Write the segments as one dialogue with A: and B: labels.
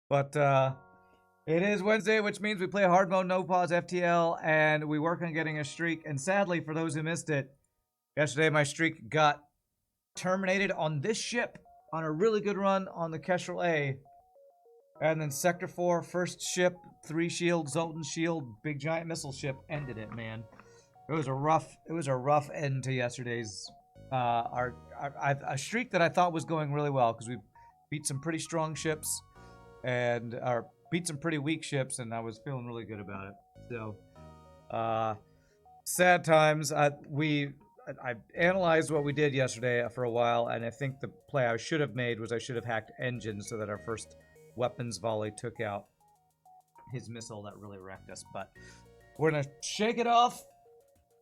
A: But it is Wednesday, which means we play hard mode, no pause FTL, and we work on getting a streak. And sadly, for those who missed it, yesterday my streak got terminated on this ship on a really good run on the FTL A. And then Sector 4, first ship, 3 shield, Zoltan shield, big giant missile ship ended it, man. It was a rough end to yesterday's a streak that I thought was going really well because we beat some pretty strong ships and beat some pretty weak ships, and I was feeling really good about it. So, sad times. I analyzed what we did yesterday for a while, and I think the play I should have made was I should have hacked engines so that our first weapons volley took out his missile that really wrecked us. But we're gonna shake it off,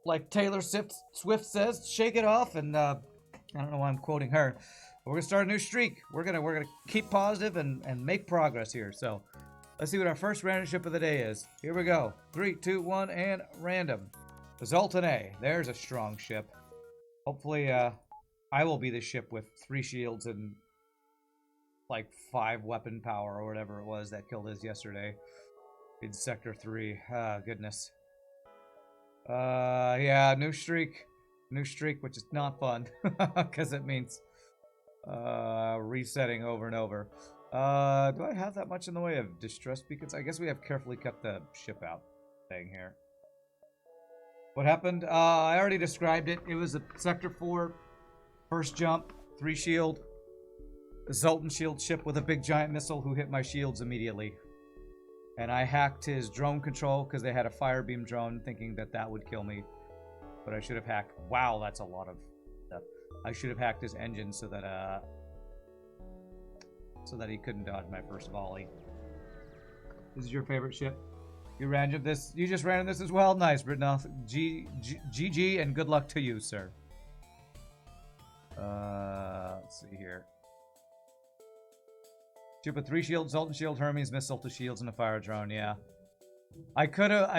A: like Taylor Swift says, shake it off, and I don't know why I'm quoting her. But we're gonna start a new streak. We're gonna keep positive and make progress here. So let's see what our first random ship of the day is. Here we go. 3, 2, 1, and random. The Zoltan A. There's a strong ship. Hopefully, I will be the ship with 3 shields and like 5 weapon power or whatever it was that killed us yesterday in Sector 3. Ah, goodness. Yeah, new streak, which is not fun because it means resetting over and over. Do I have that much in the way of distress beacons? I guess we have carefully kept the ship out thing here. What happened? I already described it. It was a Sector 4 first jump, 3 shield, a Zoltan shield ship with a big giant missile who hit my shields immediately. And I hacked his drone control because they had a fire beam drone, thinking that that would kill me. But I should have hacked... Wow, that's a lot of stuff. I should have hacked his engine so that he couldn't dodge my first volley. This is your favorite ship? You random this? You just random this as well? Nice, Britnoff. GG and good luck to you, sir. Let's see here. Ship with 3 shields, Zoltan shield, Hermes missile to shields, and a fire drone. Yeah, I could have.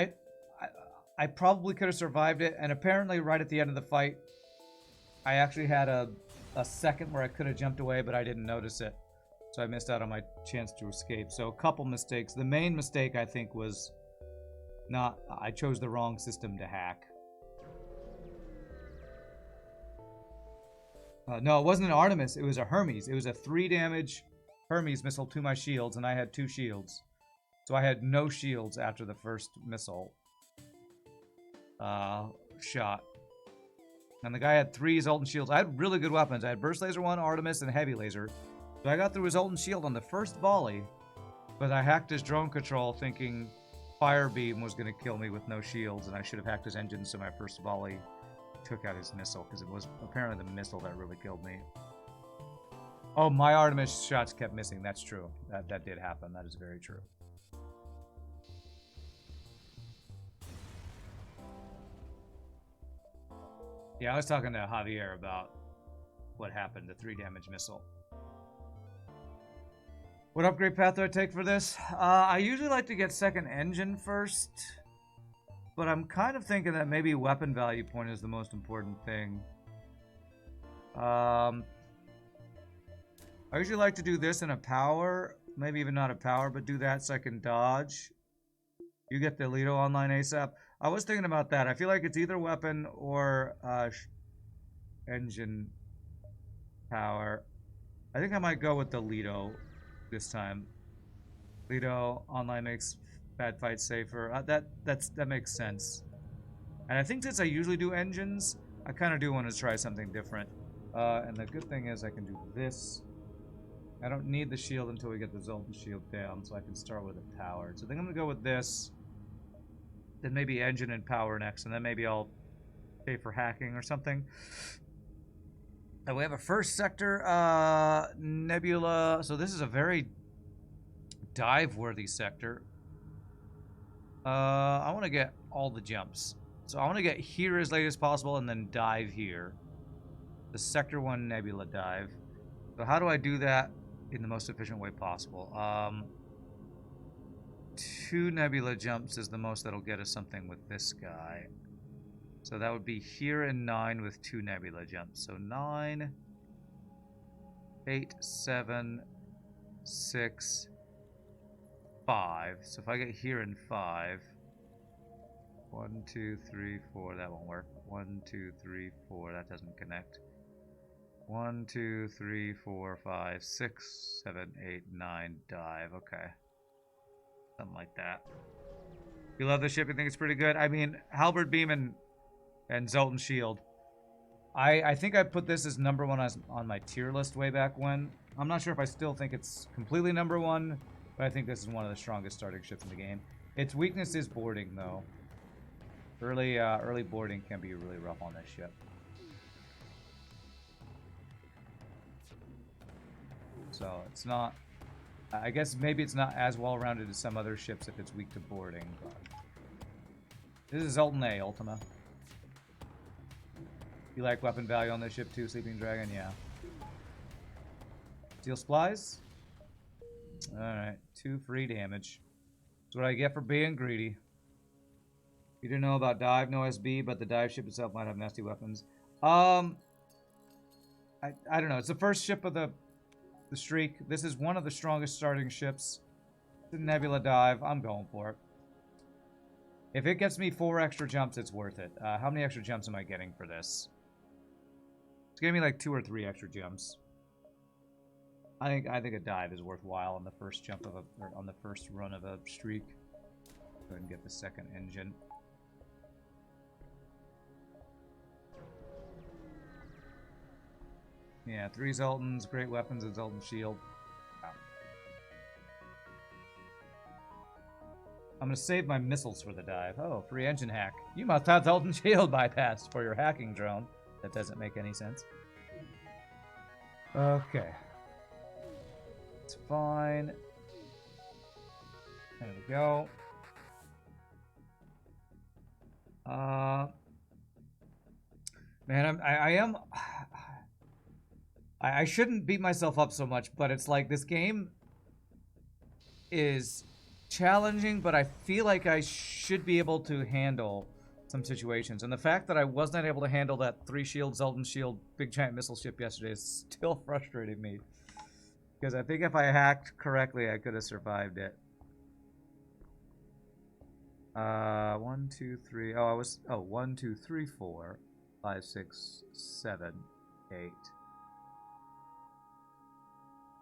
A: I probably could have survived it. And apparently, right at the end of the fight, I actually had a second where I could have jumped away, but I didn't notice it, so I missed out on my chance to escape. So a couple mistakes. The main mistake I think was not. I chose the wrong system to hack. No, it wasn't an Artemis. It was a Hermes. It was a 3 damage Hermes missile to my shields, and I had 2 shields. So I had no shields after the first missile shot. And the guy had 3 Zoltan shields. I had really good weapons. I had Burst Laser 1, Artemis, and Heavy Laser. So I got through a Zoltan shield on the first volley, but I hacked his drone control thinking Fire Beam was going to kill me with no shields, and I should have hacked his engine so my first volley took out his missile, because it was apparently the missile that really killed me. Oh, my Artemis shots kept missing. That's true. That did happen. That is very true. Yeah, I was talking to Javier about what happened, the 3 damage missile. What upgrade path do I take for this? I usually like to get second engine first, but I'm kind of thinking that maybe weapon value point is the most important thing. I usually like to do this in a power, maybe even not a power, but do that so I can dodge. You get the Lido online ASAP. I was thinking about that. I feel like it's either weapon or engine power. I think I might go with the Lido this time. Lido online makes bad fights safer. That makes sense. And I think since I usually do engines, I kind of do want to try something different. And the good thing is I can do this. I don't need the shield until we get the Zoltan shield down, so I can start with a power. So I think I'm going to go with this. Then maybe engine and power next, and then maybe I'll pay for hacking or something. And we have a first sector nebula. So this is a very dive-worthy sector. I want to get all the jumps. So I want to get here as late as possible and then dive here. The Sector 1 nebula dive. So how do I do that in the most efficient way possible? 2 nebula jumps is the most that'll get us something with this guy. So that would be here in 9 with 2 nebula jumps. So 9, 8, 7, 6, 5. So if I get here in 5... 1, 2, 3, 4. That won't work. 1, 2, 3, 4. That doesn't connect. 1, 2, 3, 4, 5, 6, 7, 8, 9. Dive. Okay. Something like that. You love the ship? You think it's pretty good? I mean, Halberd Beam and Zoltan Shield. I think I put this as number 1 on my tier list way back when. I'm not sure if I still think it's completely number 1, but I think this is one of the strongest starting ships in the game. Its weakness is boarding, though. Early boarding can be really rough on this ship. So it's not... I guess maybe it's not as well-rounded as some other ships if it's weak to boarding. But this is Zoltan A, Ultima. You like weapon value on this ship too, Sleeping Dragon? Yeah. Steel Supplies? Alright, 2 free damage. That's what I get for being greedy. You didn't know about dive, no SB, but the dive ship itself might have nasty weapons. I don't know. It's the first ship of the streak. This is one of the strongest starting ships. The Nebula dive. I'm going for it. If it gets me 4 extra jumps, it's worth it. How many extra jumps am I getting for this? It's giving me like 2 or 3 extra jumps. I think a dive is worthwhile on the first jump of or on the first run of a streak. Go ahead and get the second engine. Yeah, 3 Zoltans, great weapons, and Zoltan Shield. Wow. I'm gonna save my missiles for the dive. Oh, free engine hack. You must have Zoltan Shield bypassed for your hacking drone. That doesn't make any sense. Okay. It's fine. There we go. Man, I shouldn't beat myself up so much, but it's like this game is challenging, but I feel like I should be able to handle some situations. And the fact that I was not able to handle that 3 shield, Zoltan Shield, big giant missile ship yesterday is still frustrating me. Because I think if I hacked correctly, I could have survived it. 1, 2, 3. Oh, I was. Oh, 1, 2, 3, 4, 5, 6, 7, 8.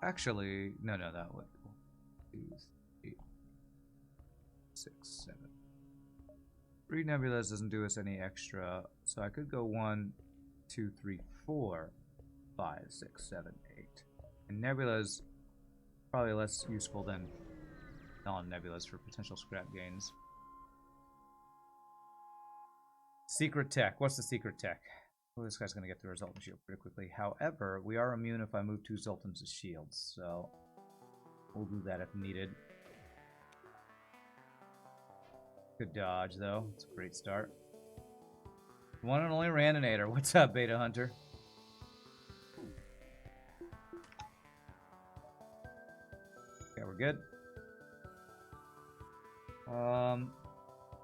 A: Actually, no, that would. 2, 3, 6, 7. 3 nebulas doesn't do us any extra, so I could go 1, 2, 3, 4, 5, 6, 7, 8. And nebulas probably less useful than non-nebulas for potential scrap gains. Secret tech. What's the secret tech? Well, this guy's going to get through our Zoltan shield pretty quickly. However, we are immune if I move 2 Zoltans as shields, so we'll do that if needed. Good dodge, though. It's a great start. One and only Randonator. What's up, Beta Hunter? Okay, we're good.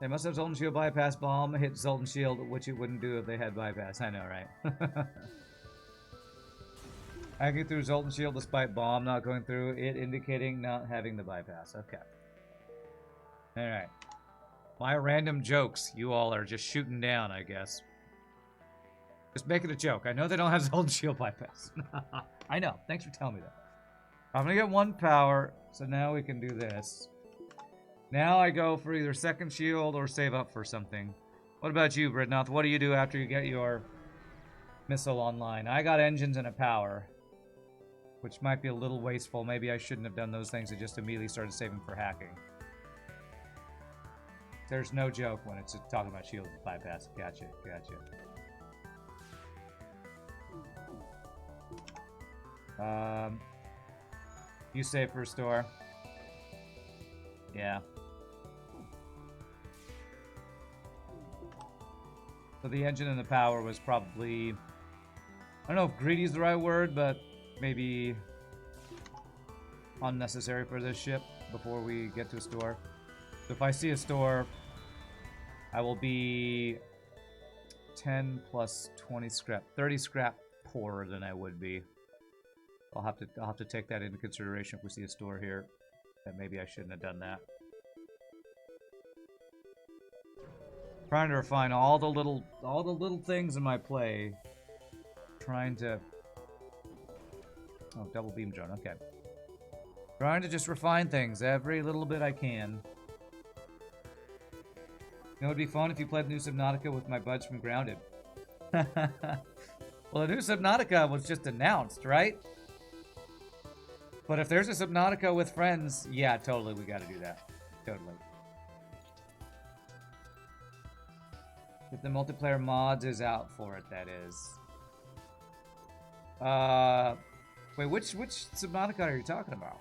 A: They must have Zoltan Shield bypass bomb, hit Zoltan Shield, which it wouldn't do if they had bypass. I know, right? I get through Zoltan Shield despite bomb not going through, it indicating not having the bypass. Okay. Alright. My random jokes, you all are just shooting down, I guess. Just make it a joke. I know they don't have Zoltan Shield bypass. I know. Thanks for telling me that. I'm gonna get 1 power, so now we can do this. Now I go for either second shield or save up for something. What about you, Britnoth? What do you do after you get your missile online? I got engines and a power, which might be a little wasteful. Maybe I shouldn't have done those things and just immediately started saving for hacking. There's no joke when it's talking about shield bypass. Gotcha, gotcha. You save for a store. Yeah. So the engine and the power was probably, I don't know if greedy is the right word, but maybe unnecessary for this ship before we get to a store. So if I see a store, I will be 10 plus 20 scrap, 30 scrap poorer than I would be. I'll have to take that into consideration if we see a store here. That maybe I shouldn't have done that. Trying to refine all the little things in my play. Trying to... Oh, double beam drone, okay. Trying to just refine things every little bit I can. You know, it'd be fun if you played the new Subnautica with my buds from Grounded. Well, the new Subnautica was just announced, right? But if there's a Subnautica with friends, yeah, totally, we gotta do that. Totally. If the multiplayer mods is out for it, that is. Wait, which Subnautica are you talking about?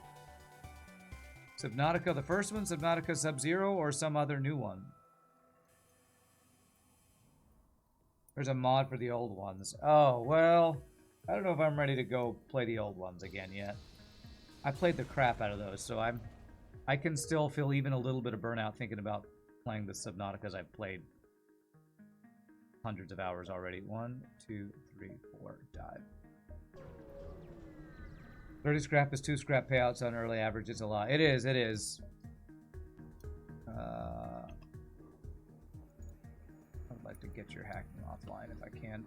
A: Subnautica, the first one, Subnautica Sub-Zero, or some other new one? There's a mod for the old ones. Oh, well, I don't know if I'm ready to go play the old ones again yet. I played the crap out of those, so I can still feel even a little bit of burnout thinking about playing the Subnauticas I've played hundreds of hours already. 1, 2, 3, 4, dive. 30 scrap is 2 scrap payouts on early average. It's a lot. It is, it is. I'd like to get your hacking offline if I can.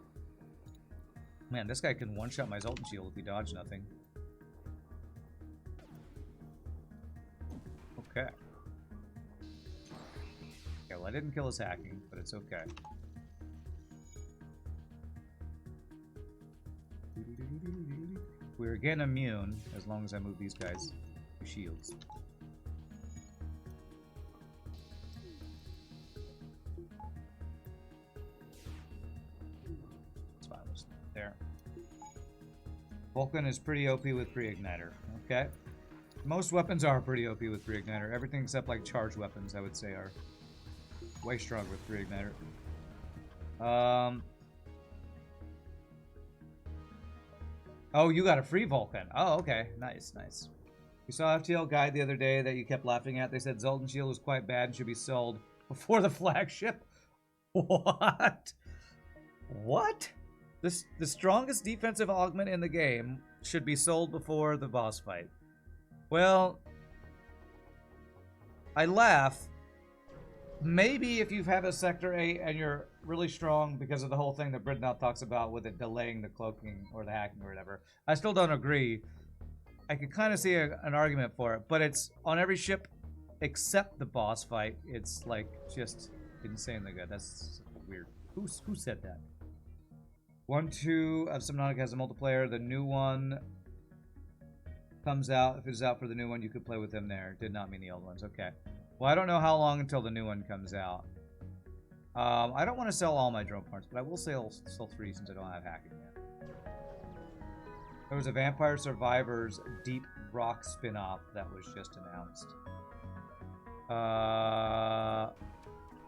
A: Man, this guy can one-shot my Zoltan shield if he dodge nothing. Okay. Okay, well I didn't kill his hacking, but it's okay. We're again immune as long as I move these guys to shields. It's fine. There. Vulcan is pretty OP with pre-igniter. Okay. Most weapons are pretty OP with pre-igniter. Everything except like charged weapons, I would say, are way stronger with pre-igniter. Oh, you got a free Vulcan. Oh, okay. Nice, nice. We saw FTL guide the other day that you kept laughing at. They said Zoltan Shield was quite bad and should be sold before the flagship. What? What? The strongest defensive augment in the game should be sold before the boss fight. Well, I laugh. Maybe if you have a Sector 8 and you're really strong because of the whole thing that Britnoff talks about with it delaying the cloaking or the hacking or whatever. I still don't agree. I could kind of see an argument for it, but it's on every ship except the boss fight. It's like just insanely good. That's weird. Who said that? 1-2 of Subnautica has a multiplayer. The new one comes out. If it's out for the new one, you could play with them there. Did not mean the old ones. Okay. Well, I don't know how long until the new one comes out. I don't want to sell all my drone parts, but I will sell 3 since I don't have hacking yet. There was a Vampire Survivors Deep Rock spin-off that was just announced.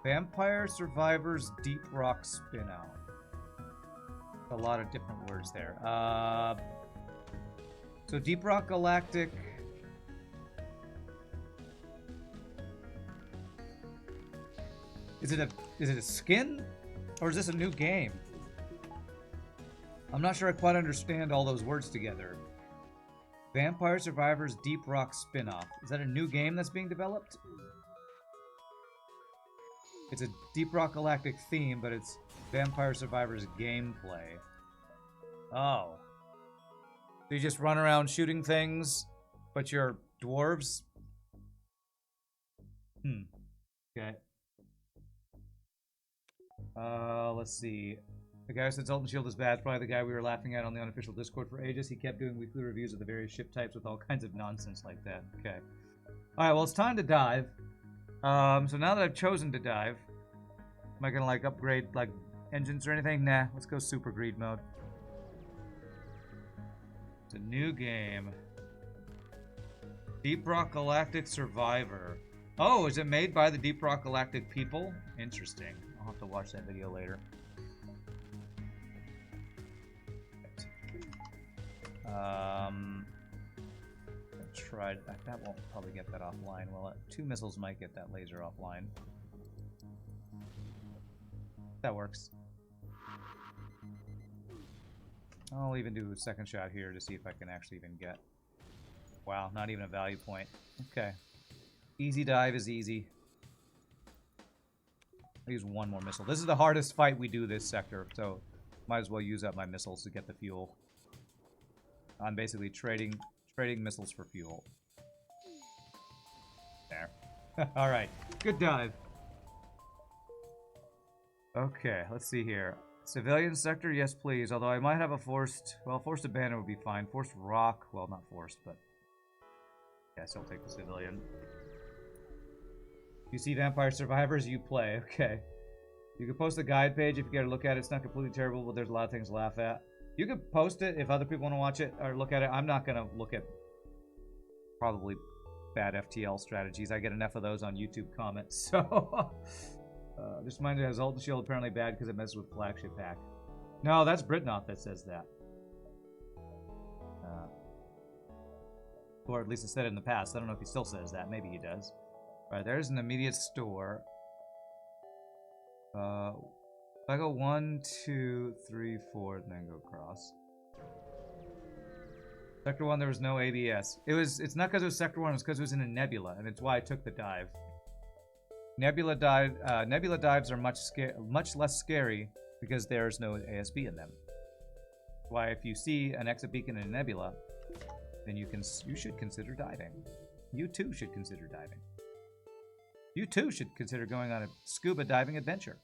A: Vampire Survivors Deep Rock spin-off. A lot of different words there. So Deep Rock Galactic... Is it a skin? Or is this a new game? I'm not sure I quite understand all those words together. Vampire Survivors Deep Rock spin-off. Is that a new game that's being developed? It's a Deep Rock Galactic theme, but it's Vampire Survivors gameplay. Oh. So you just run around shooting things, but you're dwarves? Okay. Let's see. The guy who said Zoltan Shield is bad is probably the guy we were laughing at on the unofficial Discord for ages. He kept doing weekly reviews of the various ship types with all kinds of nonsense like that. Okay. Alright, well, it's time to dive. So now that I've chosen to dive, am I gonna, like, upgrade, like, engines or anything? Nah, let's go super greed mode. It's a new game. Deep Rock Galactic Survivor. Oh, is it made by the Deep Rock Galactic people? Interesting. I'll have to watch that video later. Tried that won't probably get that offline. Well, 2 missiles might get that laser offline. That works. I'll even do a second shot here to see if I can actually even get Wow, not even a value point. Okay. Easy dive is easy. I'll use one more missile. This is the hardest fight we do this sector, so might as well use up my missiles to get the fuel. I'm basically trading missiles for fuel. There. Alright, good dive. Okay, let's see here. Civilian sector, yes please. Although I might have a forced... Well, forced abandon would be fine. Forced rock, well, not forced, but... Yes, I'll take the civilian. You see Vampire Survivors, you play. Okay. You can post the guide page if you get a look at it. It's not completely terrible, but there's a lot of things to laugh at. You can post it if other people want to watch it or look at it. I'm not going to look at probably bad FTL strategies. I get enough of those on YouTube comments, so... Just mind it has Zoltan Shield apparently bad because it messes with flagship hack. No, that's Britnoth that says that. Or at least it said it in the past. I don't know if he still says that. Maybe he does. Alright, there's an immediate store. If I go 1, 2, 3, 4, and then go across. Sector 1, there was no ABS. It's not because it was Sector 1, it's because it was in a nebula, and it's why I took the dive. Nebula dives are much less scary because there's no ASB in them. Why, if you see an exit beacon in a nebula, then you should consider diving. You too should consider diving. You too should consider going on a scuba diving adventure.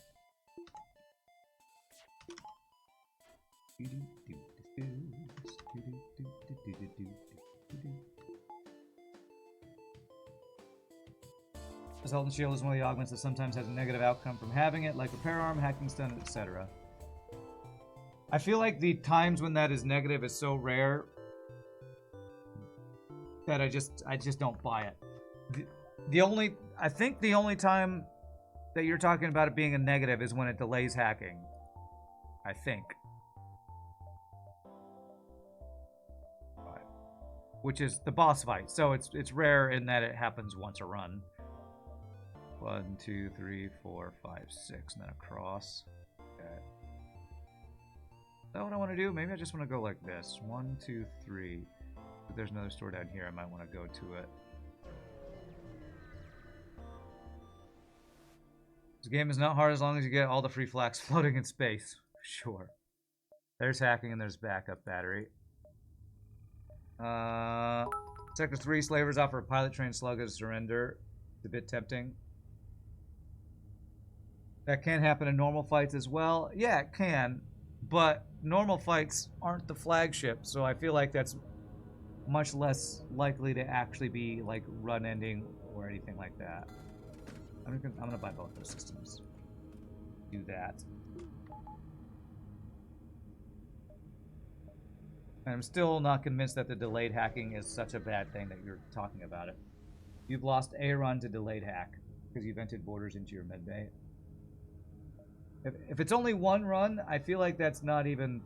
A: Zoltan Shield is one of the augments that sometimes has a negative outcome from having it, like repair arm, hacking stun, etc. I feel like the times when that is negative is so rare that I just don't buy it. I think the only time that you're talking about it being a negative is when it delays hacking. I think. Which is the boss fight, so it's rare in that it happens once a run. 1, 2, 3, 4, 5, 6, and then across. Okay. Is that what I want to do? Maybe I just want to go like this. 1, 2, 3. If there's another store down here, I might want to go to it. This game is not hard as long as you get all the free flags floating in space. Sure. There's hacking and there's backup battery. Sector 3, slavers offer a pilot train slug as surrender. It's a bit tempting. That can happen in normal fights as well. Yeah, it can. But normal fights aren't the flagship, so I feel like that's much less likely to actually be like run ending or anything like that. I'm gonna buy both those systems. Do that. And I'm still not convinced that the delayed hacking is such a bad thing that you're talking about it. You've lost a run to delayed hack because you've entered borders into your medbay. If it's only one run, I feel like that's not even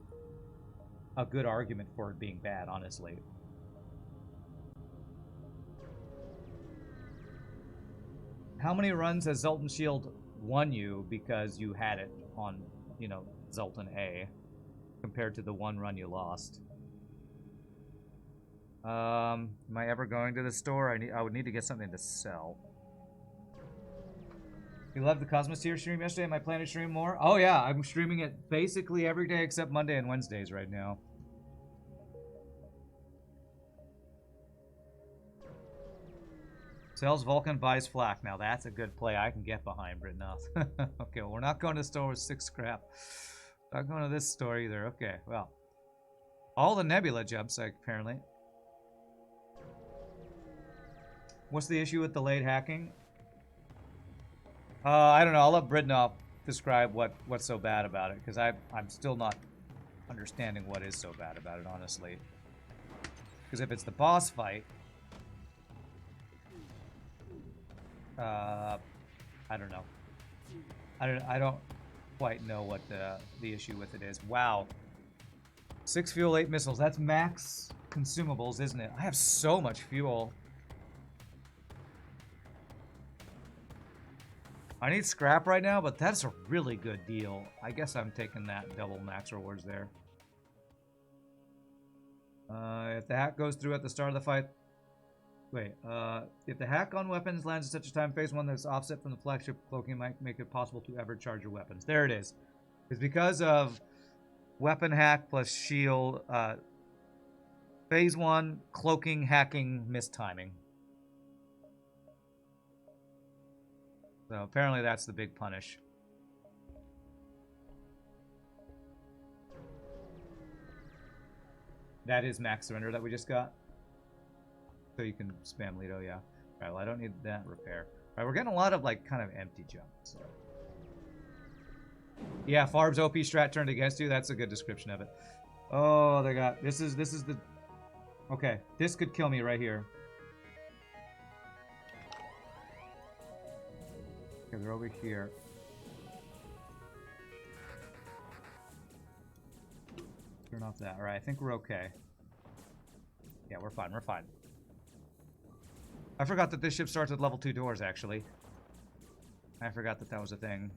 A: a good argument for it being bad, honestly. How many runs has Zoltan Shield won you because you had it on, you know, Zoltan A, compared to the one run you lost? Am I ever going to the store? I would need to get something to sell. You loved the Cosmos Tier stream yesterday. Am I planning to stream more? Oh yeah, I'm streaming it basically every day except Monday and Wednesdays right now. Sells Vulcan, buys Flak. Now that's a good play I can get behind, Britnoth. Okay, well, we're not going to the store with 6 scrap. Not going to this store either. Okay, well. All the Nebula jumps, apparently. What's the issue with delayed hacking? I don't know. I'll let Britnoth describe what's so bad about it, because I'm still not understanding what is so bad about it, honestly. Because if it's the boss fight, I don't know. I don't quite know what the issue with it is. Wow. 6 fuel, 8 missiles. That's max consumables, isn't it? I have so much fuel. I need scrap right now, but that's a really good deal. I guess I'm taking that double max rewards there. If the hack goes through at the start of the fight, Wait, if the hack on weapons lands at such a time, phase 1 that's offset from the flagship cloaking might make it possible to ever charge your weapons. There it is. It's because of weapon hack plus shield, phase 1, cloaking, hacking, mistiming. So apparently that's the big punish. That is max surrender that we just got. So you can spam Lido, yeah. Alright, well I don't need that repair. Alright, we're getting a lot of like kind of empty junk. So. Yeah, Farb's OP strat turned against you. That's a good description of it. Oh, they got this is the okay. This could kill me right here. Okay, they're over here. Turn off that. Alright, I think we're okay. Yeah, we're fine, we're fine. I forgot that this ship starts with level 2 doors, actually. I forgot that that was a thing.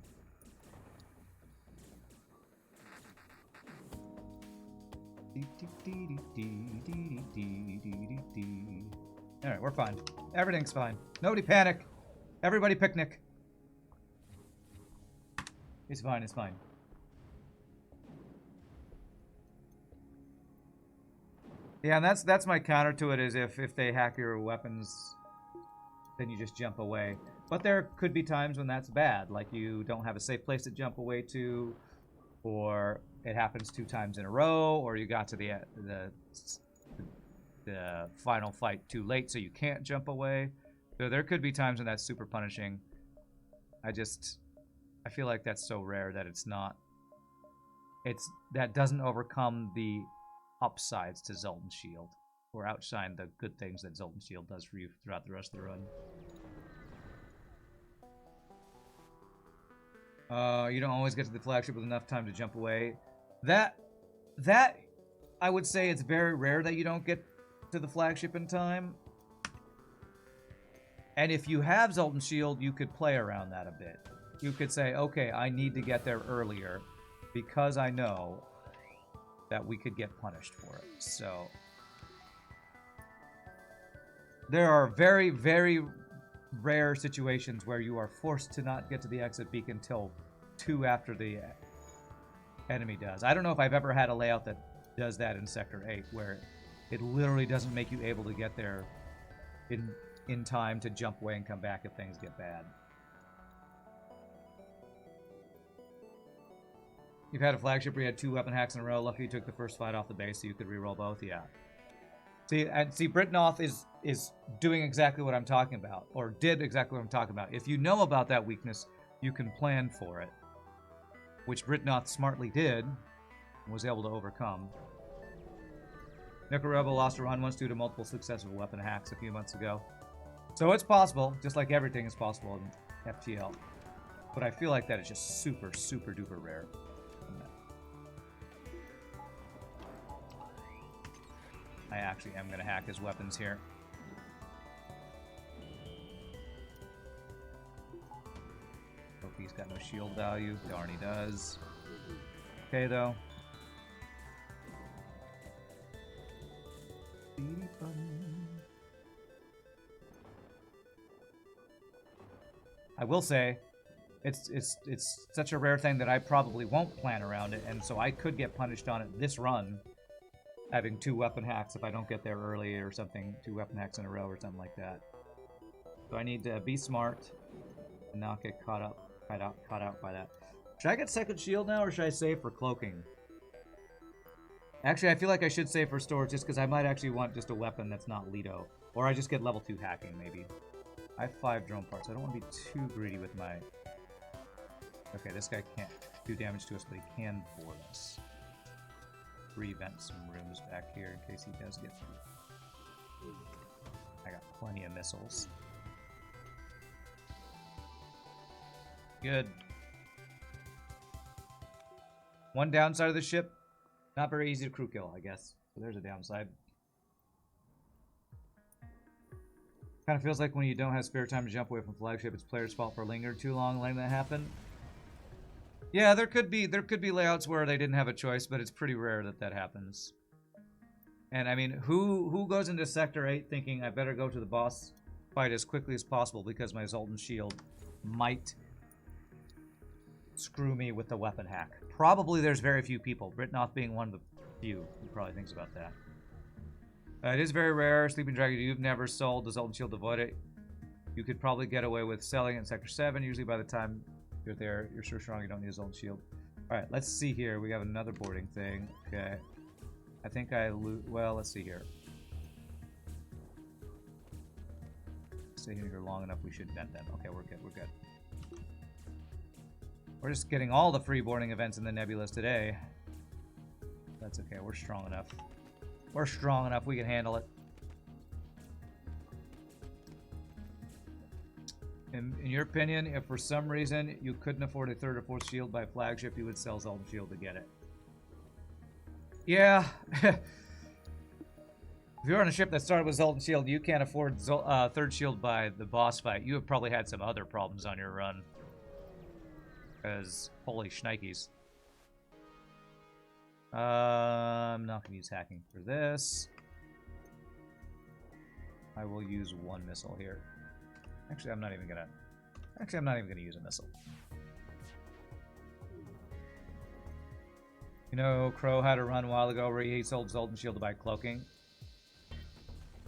A: Alright, we're fine. Everything's fine. Nobody panic. Everybody picnic. It's fine, it's fine. Yeah, and that's my counter to it is if they hack your weapons, then you just jump away. But there could be times when that's bad, like you don't have a safe place to jump away to, or it happens 2 times in a row, or you got to the final fight too late, so you can't jump away. So there could be times when that's super punishing. I feel like that's so rare that that doesn't overcome the upsides to Zoltan Shield, or outshine the good things that Zoltan Shield does for you throughout the rest of the run. You don't always get to the flagship with enough time to jump away. That I would say it's very rare that you don't get to the flagship in time. And if you have Zoltan Shield, you could play around that a bit. You could say, okay, I need to get there earlier because I know that we could get punished for it. So there are very, very rare situations where you are forced to not get to the exit beacon until 2 after the enemy does. I don't know if I've ever had a layout that does that in Sector 8, where it literally doesn't make you able to get there in time to jump away and come back if things get bad. You've had a flagship where you had 2 weapon hacks in a row. Lucky you took the first fight off the base so you could reroll both. Yeah. See, Britnoth is doing exactly what I'm talking about, or did exactly what I'm talking about. If you know about that weakness, you can plan for it, which Britnoth smartly did and was able to overcome. Rebel lost a run once due to multiple successful weapon hacks a few months ago. So it's possible, just like everything is possible in FTL. But I feel like that is just super, super duper rare. I actually am going to hack his weapons here. Hope he's got no shield value. Darn, he does. Okay, though. I will say, it's such a rare thing that I probably won't plan around it, and so I could get punished on it this run, having 2 weapon hacks if I don't get there early or something, 2 weapon hacks in a row or something like that. So I need to be smart and not get caught out by that. Should I get second shield now, or should I save for cloaking? Actually, I feel like I should save for storage just because I might actually want just a weapon that's not Lido. Or I just get level 2 hacking, maybe. I have 5 drone parts. I don't want to be too greedy with my... Okay, this guy can't do damage to us, but he can board us. Revent some rooms back here in case he does get through. I got plenty of missiles. Good. One downside of the ship, not very easy to crew kill, I guess. So there's a downside. Kind of feels like when you don't have spare time to jump away from flagship, it's player's fault for lingering too long, letting that happen. Yeah, there could be layouts where they didn't have a choice, but it's pretty rare that that happens. And I mean, who goes into Sector 8 thinking I better go to the boss fight as quickly as possible because my Zoltan shield might screw me with the weapon hack? Probably there's very few people, Britnoth being one of the few who probably thinks about that. It is very rare. Sleeping Dragon, you've never sold the Zoltan shield to avoid it. You could probably get away with selling it in Sector 7. Usually by the time you're there, you're so strong you don't need a Zoltan shield. Alright, let's see here. We have another boarding thing. Okay. I think well, let's see here. Stay here long enough, we should vent them. Okay, we're good, we're good. We're just getting all the free boarding events in the Nebulas today. That's okay, we're strong enough. We're strong enough, we can handle it. In your opinion, if for some reason you couldn't afford a 3rd or 4th shield by flagship, you would sell Zoltan shield to get it. Yeah. If you're on a ship that started with Zoltan shield, you can't afford 3rd shield by the boss fight. You have probably had some other problems on your run. Because, holy shnikes. I'm not going to use hacking for this. I will use 1 missile here. Actually, I'm not even going to use a missile. You know, Crow had a run a while ago where he sold Zoltan shield to buy cloaking.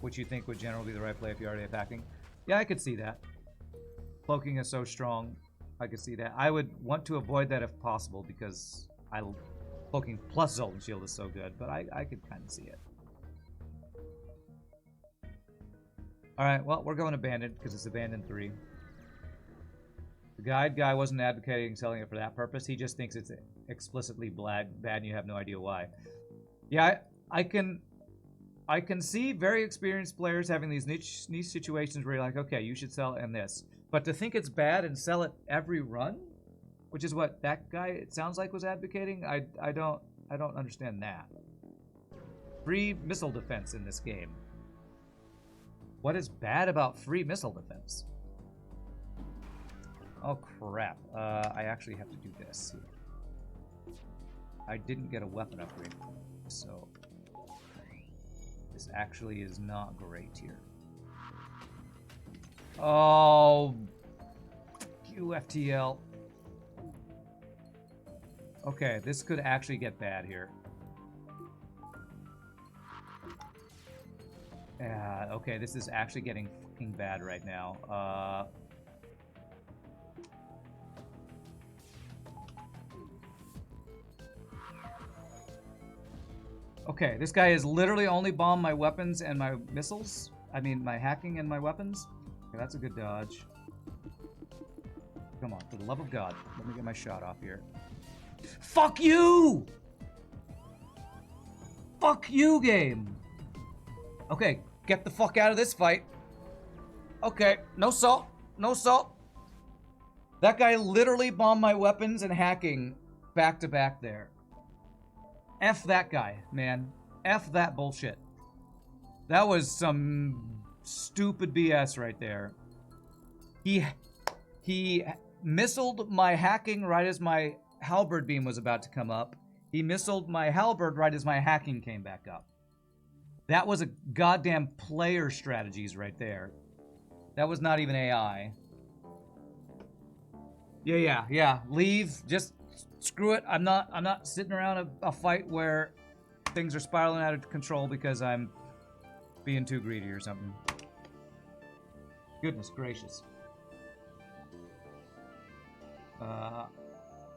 A: Which you think would generally be the right play if you already have hacking. Yeah, I could see that. Cloaking is so strong. I could see that. I would want to avoid that if possible because cloaking plus Zoltan shield is so good, but I could kind of see it. Alright, well, we're going abandoned because it's abandoned 3. The guy wasn't advocating selling it for that purpose. He just thinks it's explicitly bad and you have no idea why. Yeah, I can see very experienced players having these niche situations where you're like, okay, you should sell in this. But to think it's bad and sell it every run, which is what that guy, it sounds like, was advocating, I don't understand that. Free missile defense in this game. What is bad about free missile defense? Oh crap! I actually have to do this. I didn't get a weapon upgrade, so this actually is not great here. Oh, you FTL. Okay, this could actually get bad here. Okay, this is actually getting fucking bad right now. Okay, this guy has literally only bombed my weapons and my missiles. I mean, my hacking and my weapons. Okay, that's a good dodge. Come on, for the love of God. Let me get my shot off here. Fuck you! Fuck you, game! Okay, get the fuck out of this fight. Okay, no salt. No salt. That guy literally bombed my weapons and hacking back to back there. F that guy, man. F that bullshit. That was some stupid BS right there. He missiled my hacking right as my halberd beam was about to come up. He missiled my halberd right as my hacking came back up. That was a goddamn player strategies right there. That was not even AI. Yeah. Leave. Just screw it. I'm not sitting around a fight where things are spiraling out of control because I'm being too greedy or something. Goodness gracious.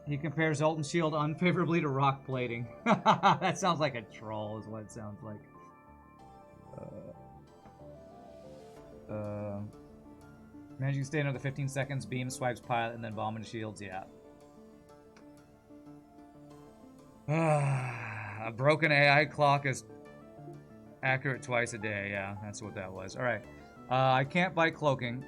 A: He compares Zoltan shield unfavorably to rock plating. That sounds like a troll is what it sounds like. Managing to stay another 15 seconds, beam, swipes, pilot, and then bomb into shields, yeah. A broken AI clock is accurate twice a day, yeah, that's what that was. Alright, I can't buy cloaking.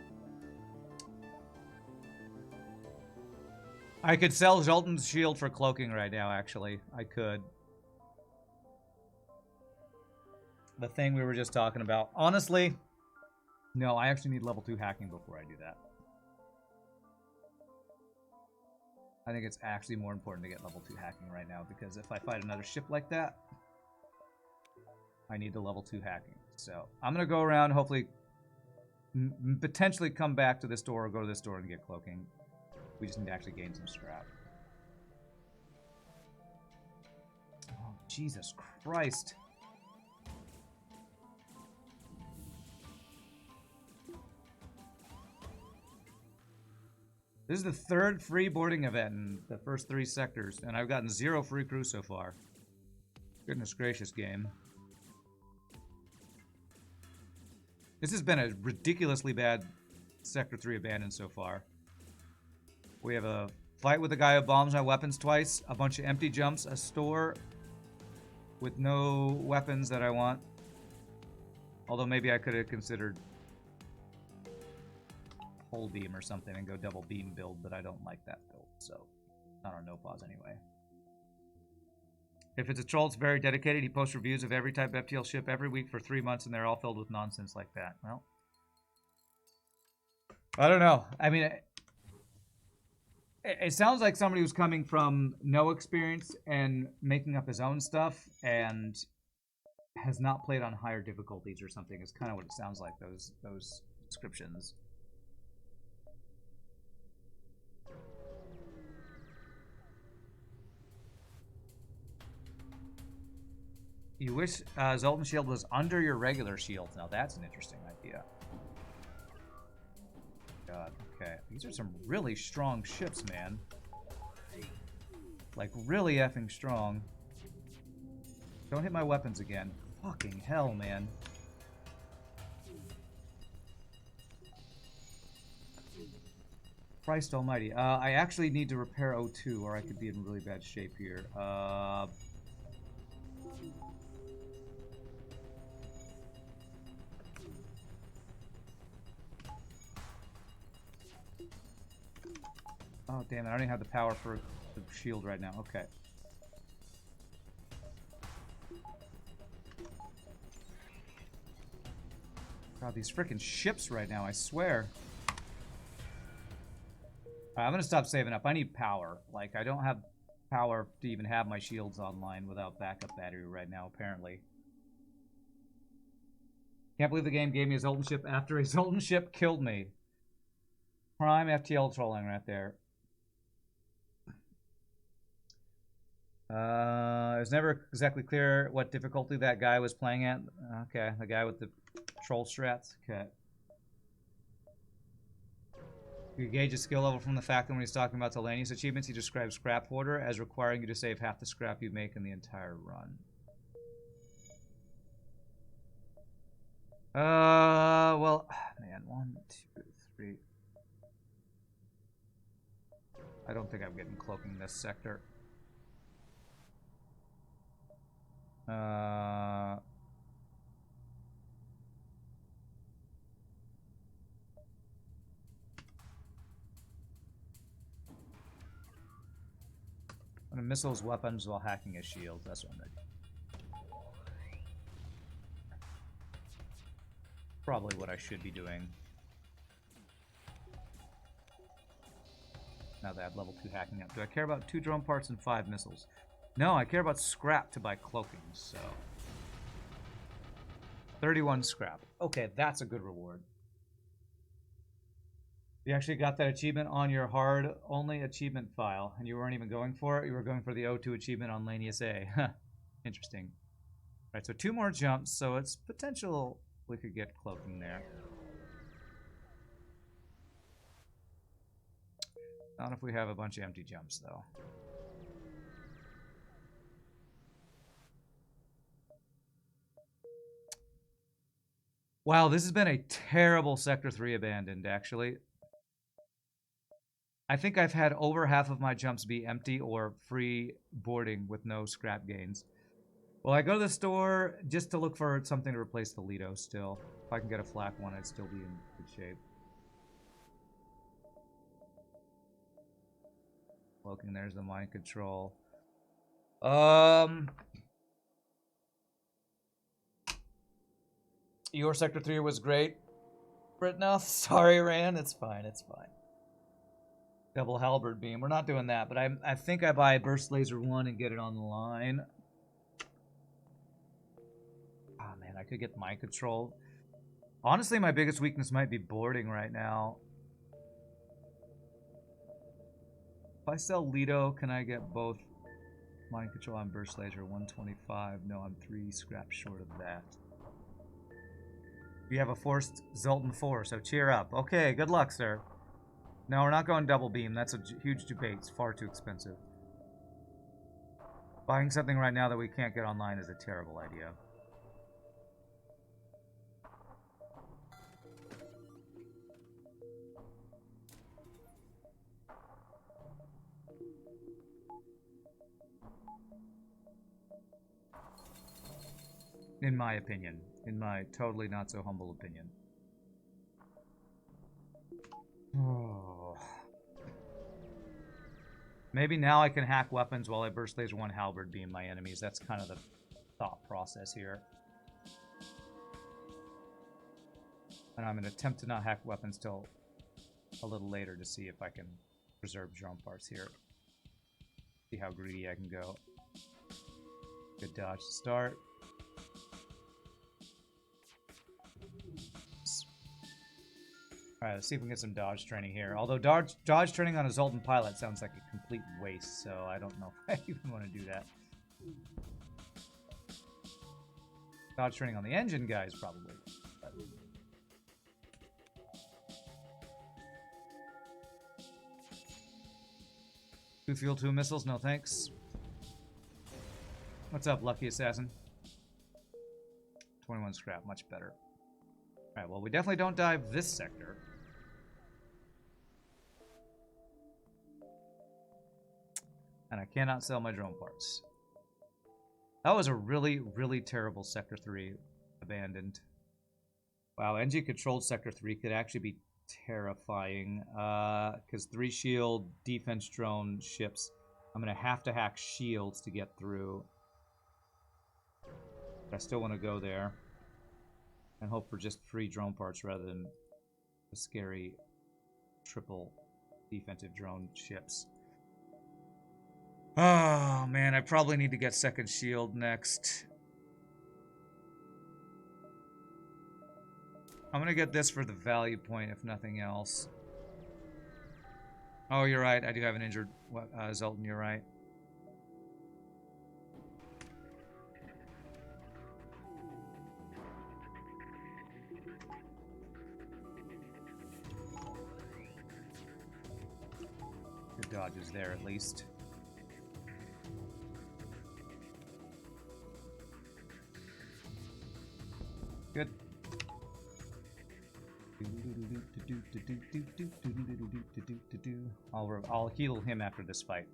A: I could sell Zoltan's shield for cloaking right now, actually. I could. The thing we were just talking about. Honestly, no, I actually need level 2 hacking before I do that. I think it's actually more important to get level 2 hacking right now, because if I fight another ship like that, I need the level 2 hacking. So I'm going to go around, hopefully, potentially come back to this door or go to this door and get cloaking. We just need to actually gain some scrap. Oh, Jesus Christ. This is the 3rd free boarding event in the first 3 sectors, and I've gotten 0 free crew so far. Goodness gracious, game. This has been a ridiculously bad Sector 3 abandon so far. We have a fight with a guy who bombs my weapons twice, a bunch of empty jumps, a store with no weapons that I want. Although maybe I could have considered whole beam or something and go double beam build, but I don't like that build, so not on no pause anyway. If it's a troll, it's very dedicated. He posts reviews of every type of FTL ship every week for 3 months, and they're all filled with nonsense like that. Well, I don't know. I mean, it sounds like somebody who's coming from no experience and making up his own stuff and has not played on higher difficulties or something. Is kind of what it sounds like, those descriptions. You wish Zoltan shield was under your regular shield. Now that's an interesting idea. God, okay. These are some really strong ships, man. Like, really effing strong. Don't hit my weapons again. Fucking hell, man. Christ almighty. I actually need to repair O2 or I could be in really bad shape here. Oh, damn it. I don't even have the power for the shield right now. Okay. God, these freaking ships right now, I swear. I'm going to stop saving up. I need power. Like, I don't have power to even have my shields online without backup battery right now, apparently. Can't believe the game gave me a Zoltan ship after a Zoltan ship killed me. Prime FTL trolling right there. It was never exactly clear what difficulty that guy was playing at. Okay, the guy with the troll strats. Okay. You gauge his skill level from the fact that when he's talking about Telanius achievements, he describes Scrap Hoarder as requiring you to save half the scrap you make in the entire run. Well, man, 1, 2, 3. I don't think I'm getting cloaking this sector. I'm gonna missile his weapons while hacking his shield. That's what I'm gonna do. Probably what I should be doing. Now that I have level 2 hacking up. Do I care about 2 drone parts and 5 missiles? No, I care about scrap to buy cloaking, so... 31 scrap. Okay, that's a good reward. You actually got that achievement on your hard-only achievement file, and you weren't even going for it? You were going for the O2 achievement on Lanius A. Interesting. Alright, so 2 more jumps, so it's potential we could get cloaking there. Not if we have a bunch of empty jumps, though. Wow, this has been a terrible Sector 3 abandoned, actually. I think I've had over half of my jumps be empty or free boarding with no scrap gains. Well, I go to the store just to look for something to replace the Lido still. If I can get a flak one, I'd still be in good shape. Cloaking, there's the mind control. Your Sector 3 was great. Britnoff, sorry, Ran. It's fine, it's fine. Double halberd beam. We're not doing that, but I think I buy burst laser 1 and get it on the line. I could get mind control. Honestly, my biggest weakness might be boarding right now. If I sell Lido, can I get both mind control and burst laser? 125. No, I'm 3 scraps short of that. You have a forced Zoltan 4, so cheer up. Okay, good luck, sir. No, we're not going double beam. That's a huge debate. It's far too expensive. Buying something right now that we can't get online is a terrible idea. In my opinion. In my totally not so humble opinion. Oh. Maybe now I can hack weapons while I burst laser 1 halberd beam my enemies. That's kind of the thought process here. And I'm going to attempt to not hack weapons till a little later to see if I can preserve drone parts here. See how greedy I can go. Good dodge to start. Alright, let's see if we can get some dodge training here. Although dodge training on a Zoltan pilot sounds like a complete waste, so I don't know if I even want to do that. Dodge training on the engine guys, probably. Two fuel, 2 missiles, no thanks. What's up, Lucky Assassin? 21 scrap, much better. Alright, well, we definitely don't dive this sector. And I cannot sell my drone parts. That was a really, really terrible Sector 3 abandoned. Wow, NG-controlled Sector 3 could actually be terrifying. Because 3 shield defense drone ships, I'm going to hack shields to get through. But I still want to go there. And hope for just free drone parts rather than the scary triple defensive drone ships. Oh man, I probably need to get second shield next. I'm gonna get this for the value point if nothing else. Oh, you're right, I do have an injured Zoltan, you're right. Good dodges there at least. Good. I'll heal him after this fight.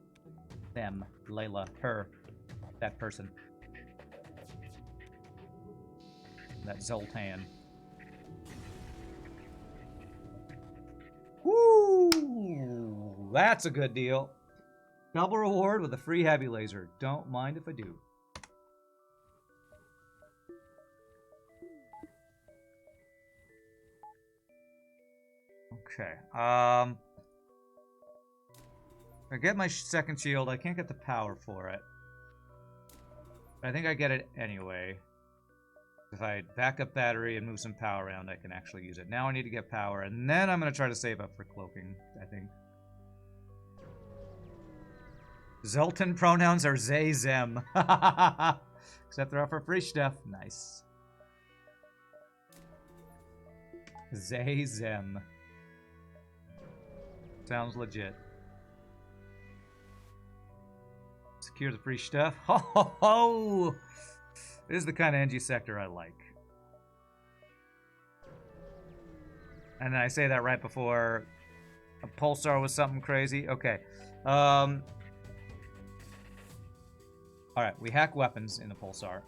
A: Them, Layla, her, that person. That Zoltan. Woo! That's a good deal. Double reward with a free heavy laser. Don't mind if I do. Okay. I get my second shield. I can't get the power for it. But I think I get it anyway. If I back up battery and move some power around, I can actually use it. Now I need to get power, and then I'm going to try to save up for cloaking, I think. Zoltan pronouns are they, them. Except they're up for free stuff. Nice. They, them. Sounds legit. Secure the free stuff. Ho ho ho! This is the kind of NG sector I like. And I say that right before a pulsar was something crazy. Okay. Alright, we hack weapons in the pulsar.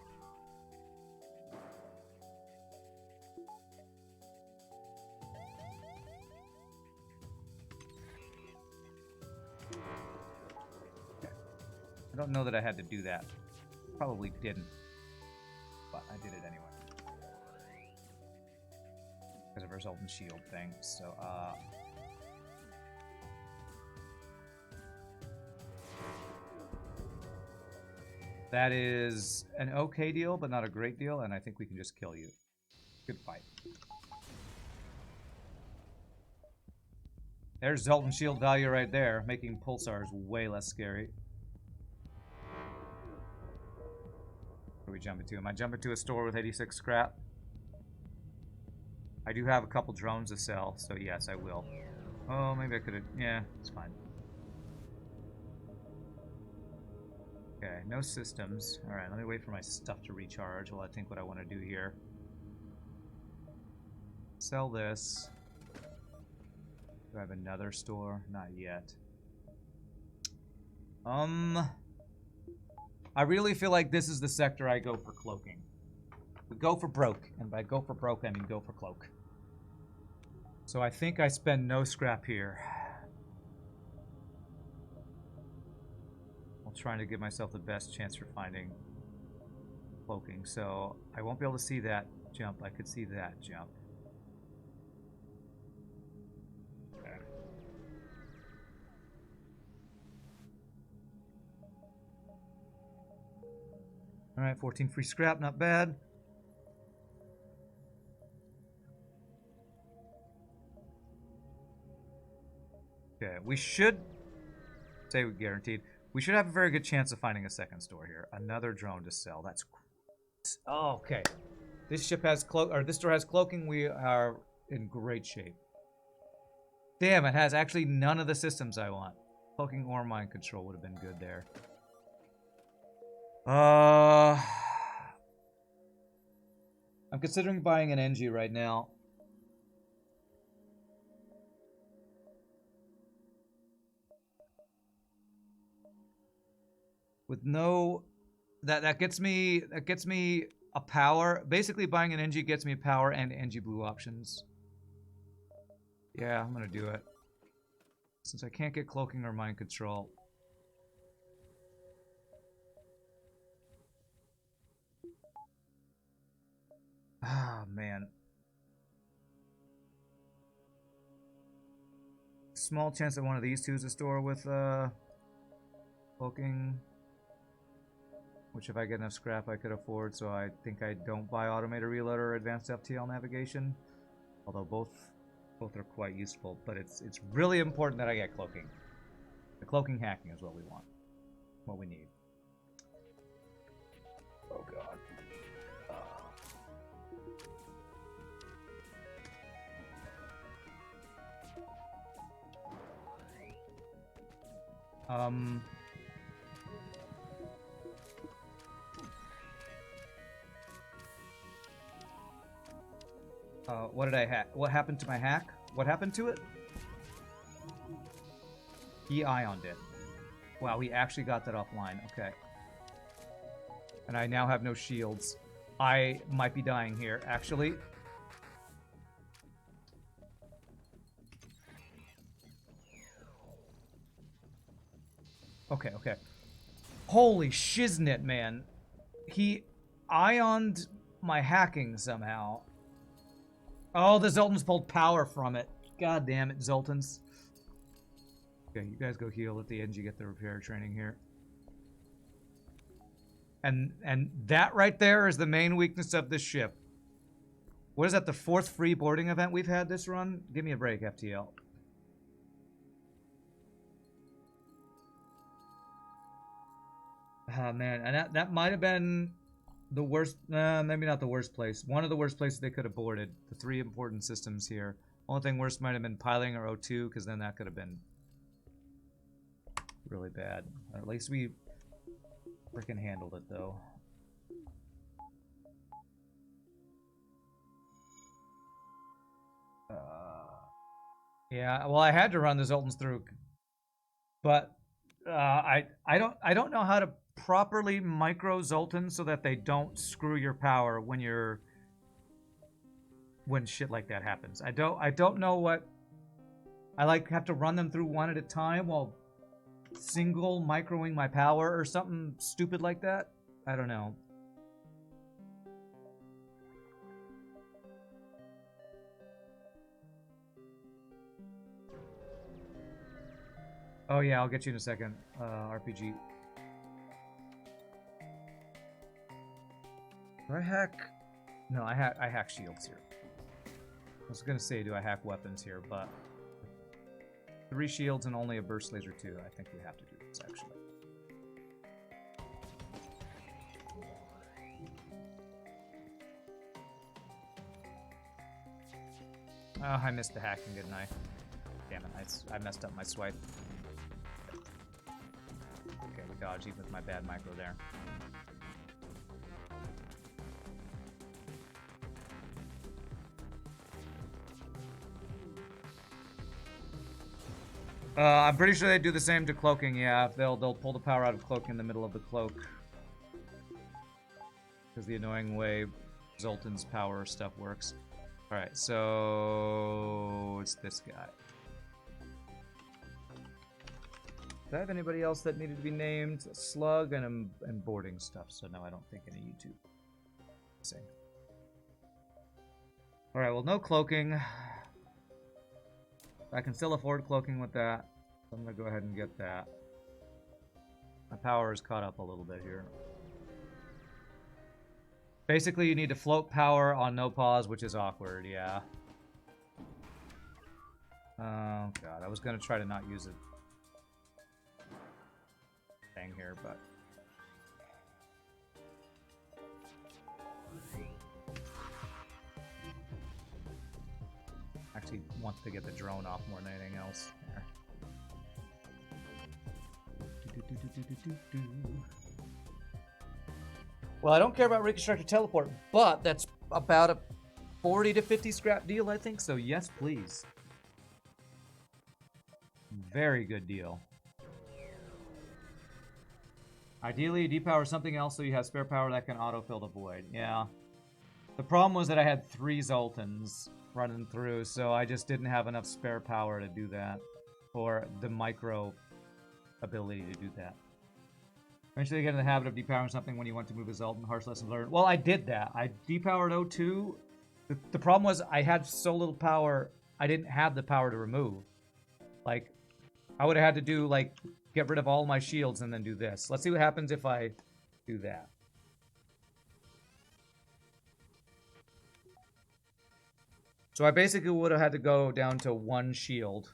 A: I don't know that I had to do that. Probably didn't. But I did it anyway. Because of our Zoltan shield thing. So, That is an okay deal, but not a great deal, and I think we can just kill you. Good fight. There's Zoltan shield value right there, making pulsars way less scary. Where are we jumping to? Am I jumping to a store with 86 scrap? I do have a couple drones to sell, so yes, I will. Oh, maybe I could have... Yeah, it's fine. Okay, no systems. Alright, let me wait for my stuff to recharge while I think what I want to do here. Sell this. Do I have another store? Not yet. I really feel like this is the sector I go for cloaking. We go for broke, and by go for broke, I mean go for cloak. So I think I spend no scrap here. I'm trying to give myself the best chance for finding cloaking. So I won't be able to see that jump. I could see that jump. Okay. Alright, 14 free scrap, not bad. Okay, we should say we guaranteed. We should have a very good chance of finding a second store here. Another drone to sell. That's oh, okay. This ship has this store has cloaking. We are in great shape. Damn, it has actually none of the systems I want. Cloaking or mind control would have been good there. I'm considering buying an NG right now. With no, that gets me a power. Basically, buying an NG gets me power and NG blue options. Yeah, I'm gonna do it. Since I can't get cloaking or mind control. Ah, man. Small chance that one of these two is a store with cloaking. Which if I get enough scrap I could afford, so I think I don't buy automated reload or advanced FTL navigation. Although both are quite useful, but it's really important that I get cloaking. The cloaking hacking is what we want. What we need. Oh god. What did I hack? What happened to my hack? What happened to it? He ioned it. Wow, he actually got that offline. Okay. And I now have no shields. I might be dying here, actually. Okay, okay. Holy shiznit, man. He ioned my hacking somehow. Oh, the Zoltans pulled power from it. God damn it, Zoltans. Okay, you guys go heal. Let the NG get the repair training here. And that right there is the main weakness of this ship. What is that, the 4th free boarding event we've had this run? Give me a break, FTL. Oh, man. And that might have been the worst, maybe not the worst place. One of the worst places they could have boarded. The 3 important systems here. Only thing worse might have been piling or O2, because then that could have been really bad. At least we freaking handled it, though. Yeah, well, I had to run the Zoltans through, but I don't know how to properly micro Zoltans so that they don't screw your power when shit like that happens. I don't know what. I like have to run them through one at a time while single microing my power or something stupid like that. I don't know. Oh yeah, I'll get you in a second. RPG. Do I hack? No, I hack shields here. I was gonna say, do I hack weapons here, but 3 shields and only a burst laser 2. I think we have to do this actually. Oh, I missed the hacking, didn't I? Damn it, I messed up my swipe. Okay, we dodged even with my bad micro there. I'm pretty sure they do the same to cloaking, yeah. They'll pull the power out of cloaking in the middle of the cloak. Because the annoying way Zoltan's power stuff works. Alright, so it's this guy. Do I have anybody else that needed to be named? Slug and boarding stuff, so no, I don't think any YouTube. Alright, well, no cloaking. I can still afford cloaking with that. So I'm going to go ahead and get that. My power is caught up a little bit here. Basically, you need to float power on no pause, which is awkward, yeah. Oh, God. I was going to try to not use it. Thing here, but... Actually wants to get the drone off more than anything else. There. Well, I don't care about Reconstructor Teleport, but that's about a 40 to 50 scrap deal, I think, so yes, please. Very good deal. Ideally, depower something else so you have spare power that can autofill the void. Yeah. The problem was that I had 3 Zoltans running through, so I just didn't have enough spare power to do that. Or the micro ability to do that. Eventually get in the habit of depowering something when you want to move a Zoltan. Harsh lesson learned. Well, I did that. I depowered O2. The problem was I had so little power, I didn't have the power to remove. Like, I would have had to do, like, get rid of all my shields and then do this. Let's see what happens if I do that. So I basically would have had to go down to 1 shield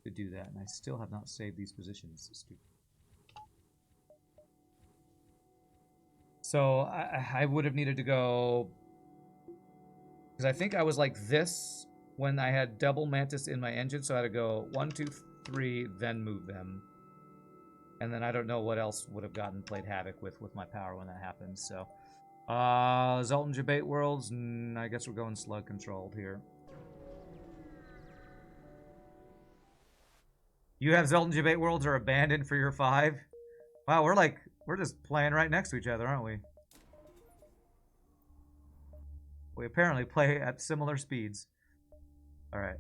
A: to do that. And I still have not saved these positions. Stupid. So I would have needed to go... Because I think I was like this when I had double Mantis in my engine. So I had to go 1, 2, 3, then move them. And then I don't know what else would have played havoc with my power when that happened. So, Zoltan Debate Worlds, I guess we're going slug controlled here. You have Zoltan Debate Worlds are abandoned for your 5? Wow, we're just playing right next to each other, aren't we? We apparently play at similar speeds. Alright.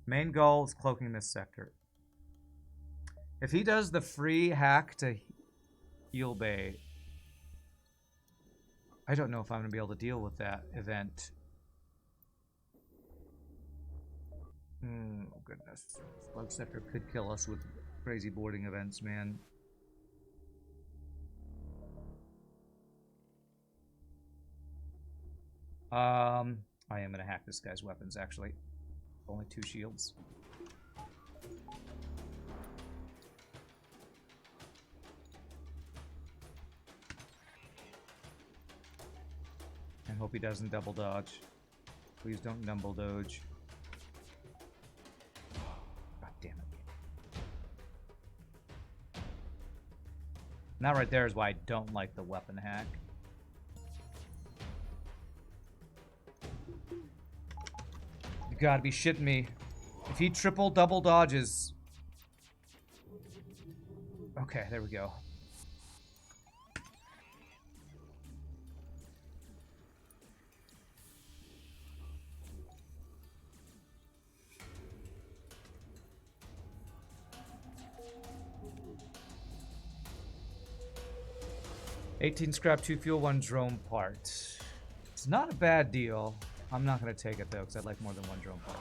A: Main goal is cloaking this sector. If he does the free hack to heal bay, I don't know if I'm going to be able to deal with that event. Oh, goodness. Slug sector could kill us with crazy boarding events, man. I am going to hack this guy's weapons, actually. Only 2 shields. I hope he doesn't double dodge. Please don't double dodge. God damn it. That right there is why I don't like the weapon hack. You gotta be shitting me. If he triple double dodges... Okay, there we go. $18 scrap, 2 fuel, 1 drone part. It's not a bad deal. I'm not going to take it, though, because I'd like more than 1 drone part.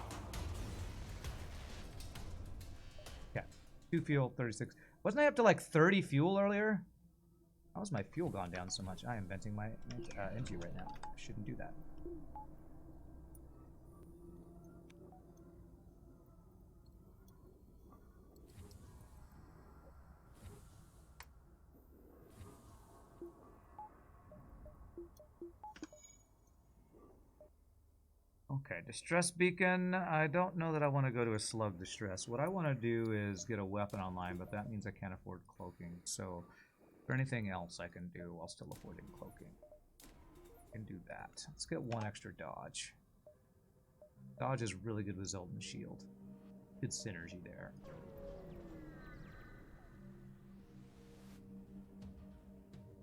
A: Yeah. 2 fuel, 36. Wasn't I up to, like, 30 fuel earlier? How has my fuel gone down so much? I am venting my NG right now. I shouldn't do that. Okay, distress beacon. I don't know that I want to go to a slug distress. What I want to do is get a weapon online, but that means I can't afford cloaking. So, is there anything else I can do while still affording cloaking? I can do that. Let's get one extra dodge. Dodge is really good with Zoltan shield. Good synergy there.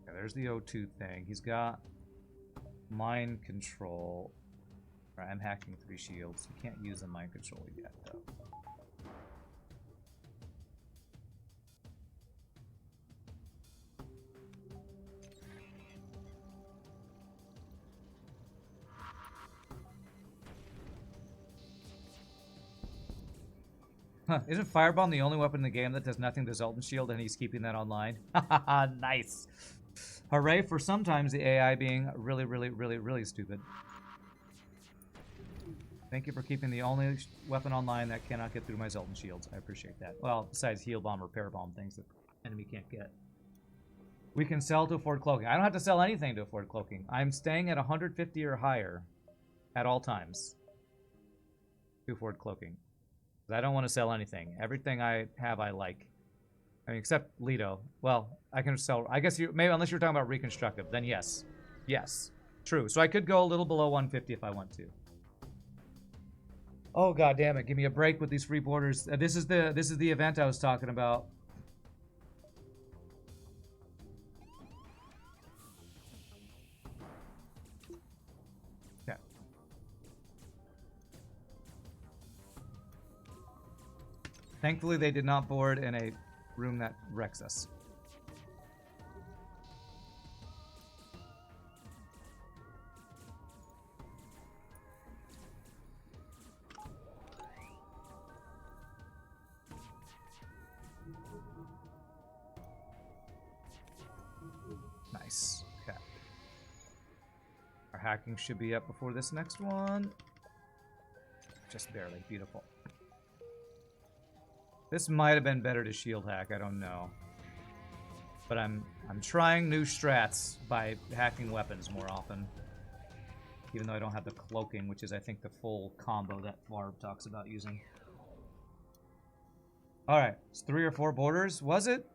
A: Okay, there's the O2 thing. He's got mind control. Right, I'm hacking 3 shields. You can't use the mind control yet, though. Huh, isn't Firebomb the only weapon in the game that does nothing to Zoltan shield, and he's keeping that online? Haha, nice. Hooray for sometimes the AI being really, really, really, really stupid. Thank you for keeping the only weapon online that cannot get through my Zoltan shields. I appreciate that. Well, besides heal bomb or pair bomb things that the enemy can't get. We can sell to afford cloaking. I don't have to sell anything to afford cloaking. I'm staying at 150 or higher at all times to afford cloaking. I don't want to sell anything. Everything I have, I like. I mean, except Lido. Well, I can sell. I guess you maybe unless you're talking about reconstructive, then yes, yes, true. So I could go a little below 150 if I want to. Oh god damn it! Give me a break with these free borders. This is the event I was talking about. Okay. Thankfully, they did not board in a room that wrecks us. Nice. Okay. Our hacking should be up before this next one. Just barely. Beautiful. This might have been better to shield hack, I don't know. But I'm trying new strats by hacking weapons more often. Even though I don't have the cloaking, which is I think the full combo that Varb talks about using. Alright, it's 3 or 4 borders, was it?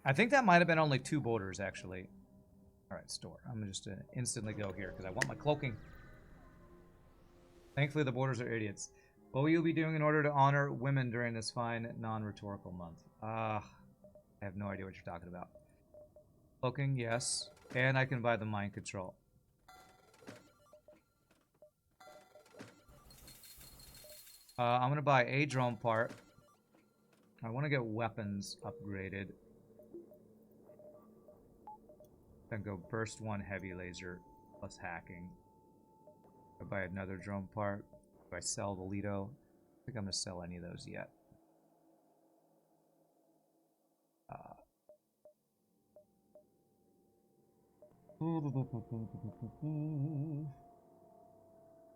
A: I think that might have been only 2 borders actually. Alright, store. I'm gonna just instantly go here because I want my cloaking. Thankfully the borders are idiots. What will you be doing in order to honor women during this fine, non-rhetorical month? I have no idea what you're talking about. Cloaking, yes. And I can buy the mind control. I'm going to buy a drone part. I want to get weapons upgraded. Then go burst 1 heavy laser plus hacking. I buy another drone part. Do I sell the Lido? I think I'm going to sell any of those yet.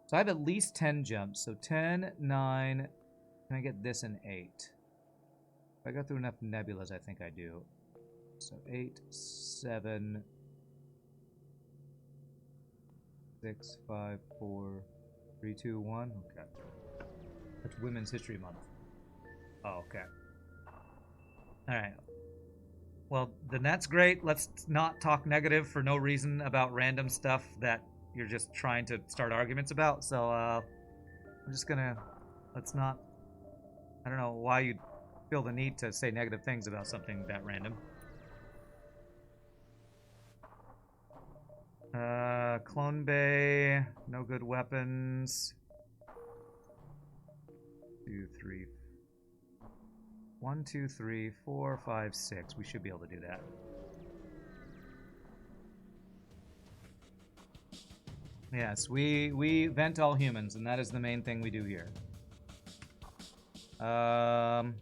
A: So I have at least 10 jumps. So 10, 9. Can I get this in 8? If I go through enough nebulas, I think I do. So 8, 7, 6, 5, 4, 3, 2, 1. Okay. That's Women's History Month. Oh, okay. Alright. Well, then that's great. Let's not talk negative for no reason about random stuff that you're just trying to start arguments about. So, I'm just gonna... Let's not... I don't know why you'd feel the need to say negative things about something that random. Clone Bay, no good weapons. 2, 3, 1, 2, 3, 4, 5, 6. We should be able to do that. Yes, we vent all humans, and that is the main thing we do here. God,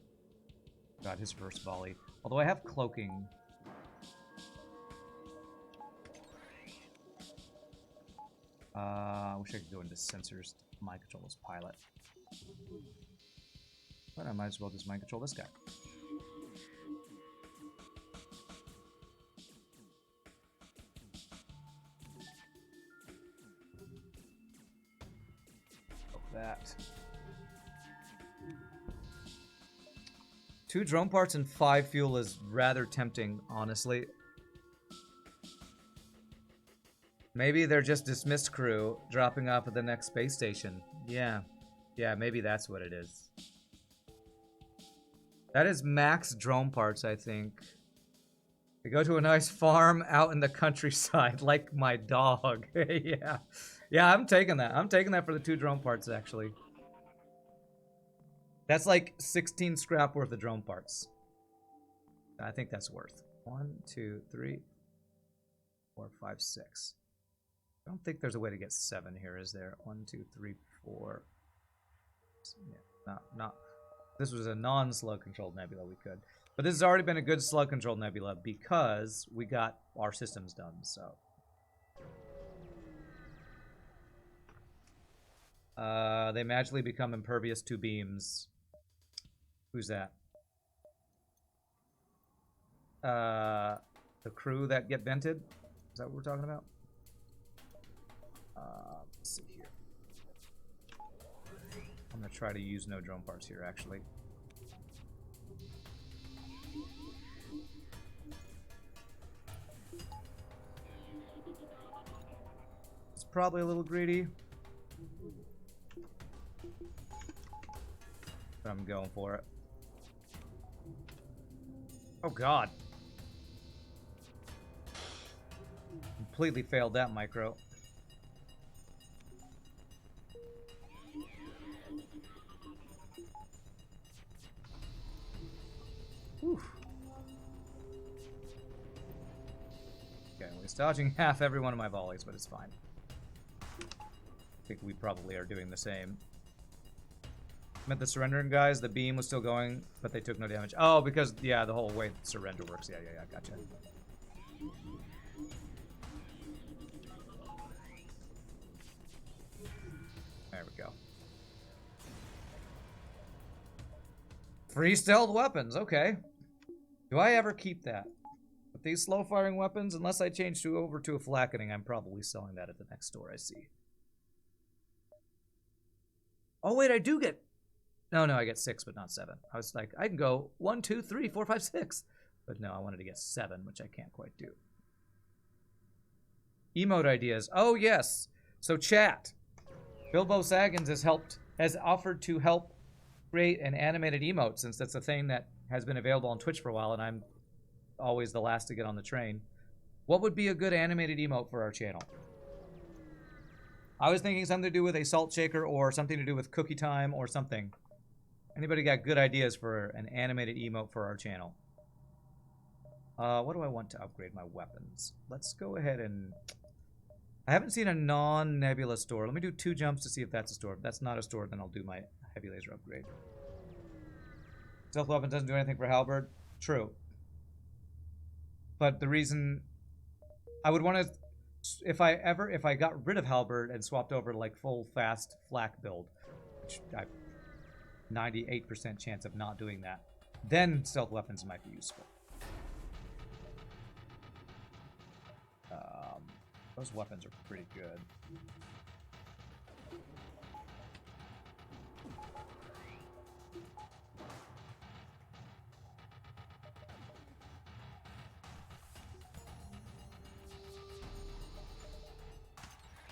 A: his first volley. Although I have cloaking. I wish I could go into sensors, mind control this pilot. But I might as well just mind control this guy. That. 2 drone parts and 5 fuel is rather tempting, honestly. Maybe they're just dismissed crew dropping off at the next space station. Yeah. Yeah, maybe that's what it is. That is max drone parts, I think. They go to a nice farm out in the countryside, like my dog. Yeah. Yeah, I'm taking that. I'm taking that for the 2 drone parts, actually. That's like 16 scrap worth of drone parts. I think that's worth. 1, 2, 3, 4, 5, 6. I don't think there's a way to get 7 here, is there? 1, 2, 3, 4. Yeah, not. This was a non-slug controlled nebula, we could. But this has already been a good slug controlled nebula because we got our systems done, so. They magically become impervious to beams. Who's that? The crew that get vented? Is that what we're talking about? Let's see here. I'm gonna try to use no drone parts here, actually. It's probably a little greedy. But I'm going for it. Oh god. Completely failed that micro. Whew. Okay, we're dodging half every one of my volleys, but it's fine. I think we probably are doing the same. Met the surrendering guys, the beam was still going, but they took no damage. Oh, because, yeah, the whole way surrender works. Yeah, gotcha. There we go. Free stealth weapons, okay. Do I ever keep that? With these slow-firing weapons, unless I change over to a flackening, I'm probably selling that at the next store I see. Oh, wait, I do get... No, I get 6, but not 7. I was like, I can go 1, 2, 3, 4, 5, 6. But no, I wanted to get 7, which I can't quite do. Emote ideas. Oh, yes. So, chat. Bilbo Saggins has offered to help create an animated emote, since that's a thing that has been available on Twitch for a while, and I'm always the last to get on the train. What would be a good animated emote for our channel? I was thinking something to do with a salt shaker or something to do with cookie time or something. Anybody got good ideas for an animated emote for our channel? What do I want to upgrade my weapons? Let's go ahead and... I haven't seen a non-nebula store. Let me do 2 jumps to see if that's a store. If that's not a store, then I'll do my heavy laser upgrade. Stealth weapon doesn't do anything for halberd. True. But the reason... I would want to... If I got rid of halberd and swapped over to like full fast flak build, which I 98% chance of not doing that, then stealth weapons might be useful. Those weapons are pretty good.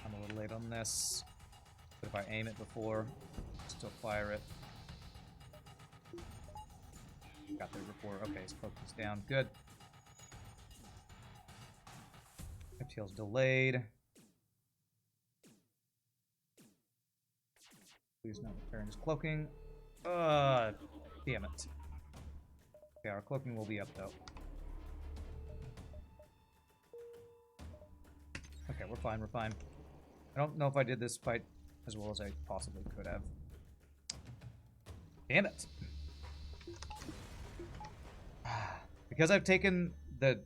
A: I'm a little late on this, but if I aim it before, still fire it. Got there before. Okay, his focus down. Good. FTL's delayed. Please not repairing his cloaking. Damn it. Okay, our cloaking will be up though. Okay, we're fine, we're fine. I don't know if I did this fight as well as I possibly could have. Damn it. Because I've taken the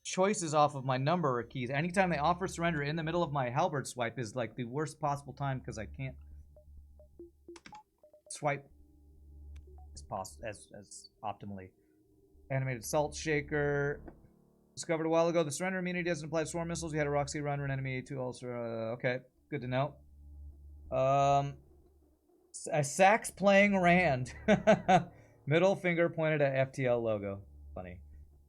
A: choices off of my number keys. Anytime they offer surrender in the middle of my halberd swipe is like the worst possible time because I can't swipe as optimally. Animated Salt Shaker. Discovered a while ago, the surrender immunity doesn't apply to swarm missiles. You had a Roxy run or an enemy to also. Okay, good to know. A sax playing Rand. Middle finger pointed at FTL logo. Funny.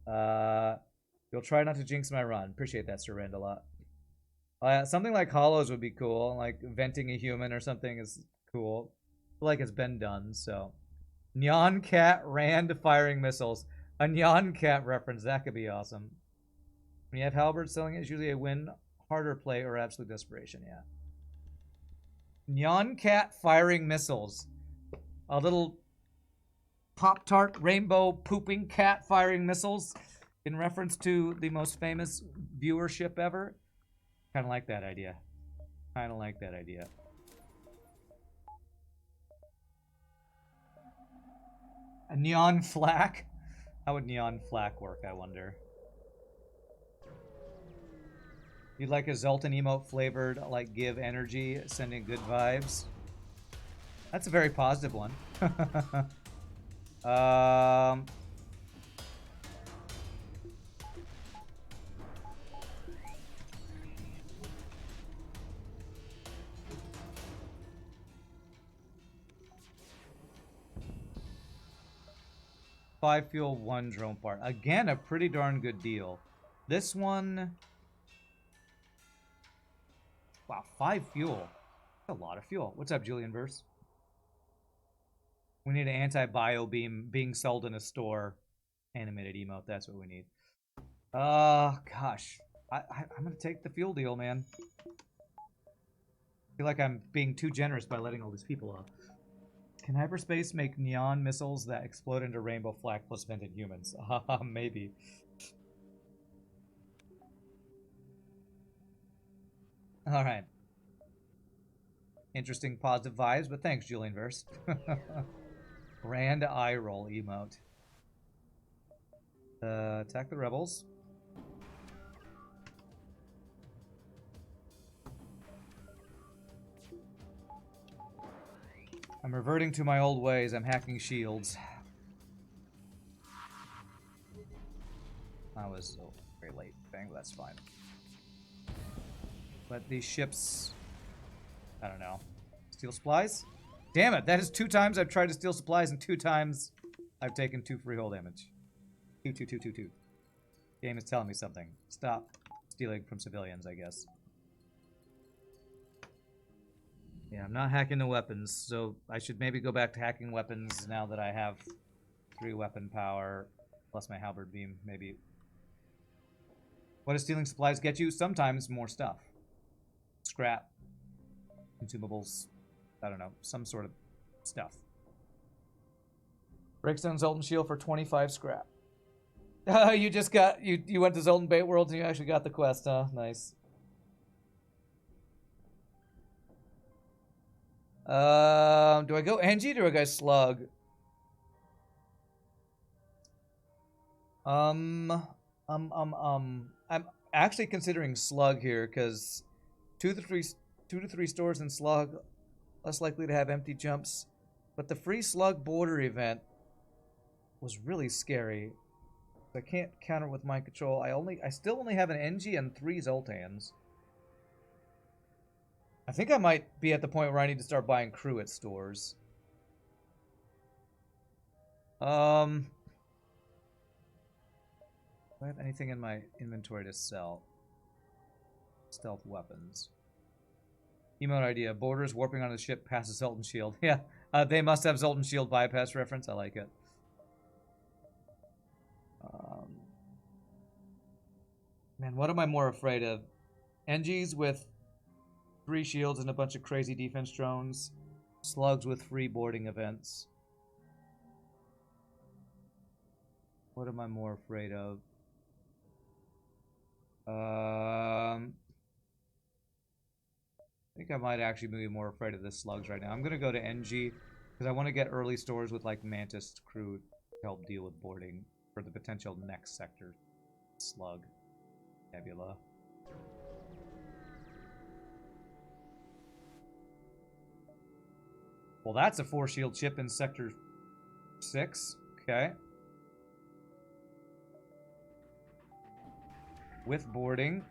A: You'll try not to jinx my run. Appreciate that, Sir Rand, a lot. Something like Hollows would be cool. Like venting a human or something is cool. I feel like it's been done, so. Nyan Cat Rand firing missiles. A Nyan Cat reference. That could be awesome. When you have Halberd selling it, it's usually a win, harder play, or absolute desperation, yeah. Nyan Cat firing missiles. A little Pop-Tart rainbow pooping cat firing missiles in reference to the most famous viewership ever. Kind of like that idea. Kind of like that idea. A neon flak? How would neon flak work, I wonder? You'd like a Zoltan emote flavored, like give energy, sending good vibes. That's a very positive one. 5 fuel, 1 drone part. Again, a pretty darn good deal. This one... Wow, 5 fuel. That's a lot of fuel. What's up, Julian Verse? We need an anti-bio beam being sold in a store. Animated emote, that's what we need. Gosh. I'm gonna take the fuel deal, man. I feel like I'm being too generous by letting all these people off. Can hyperspace make neon missiles that explode into rainbow flak plus vented humans? Maybe. Alright. Interesting positive vibes, but thanks, Julian Verse. Rand eye roll emote. Attack the rebels. I'm reverting to my old ways. I'm hacking shields. I was very late thing, but that's fine. But these ships... I don't know. Steal supplies? Damn it, that is 2 times I've tried to steal supplies and 2 times I've taken 2 free hull damage. 2. Game is telling me something. Stop stealing from civilians, I guess. Yeah, I'm not hacking the weapons, so I should maybe go back to hacking weapons now that I have 3 weapon power, plus my halberd beam, maybe. What does stealing supplies get you? Sometimes more stuff. Scrap. Consumables. I don't know, some sort of stuff. Breaks down Zoltan Shield for 25 scrap. You just got, you went to Zoltan Bait Worlds and you actually got the quest, huh? Nice. Do I go Engie or do I go Slug? I'm actually considering Slug here because 2 to 3 stores in Slug, less likely to have empty jumps. But the free Slug border event was really scary. I can't counter with mind control. I still only have an Engie and 3 Zoltans. I think I might be at the point where I need to start buying crew at stores. Do I have anything in my inventory to sell? Stealth weapons. Emote idea. Borders warping on the ship past the Zoltan Shield. Yeah, they must have Zoltan Shield bypass reference. I like it. Man, what am I more afraid of? Engies with 3 shields and a bunch of crazy defense drones. Slugs with free boarding events. What am I more afraid of? I think I might actually be more afraid of the slugs right now. I'm gonna go to NG because I want to get early stores with like Mantis crew to help deal with boarding for the potential next sector slug. Nebula. Well, that's a 4-shield ship in Sector 6. Okay. With boarding.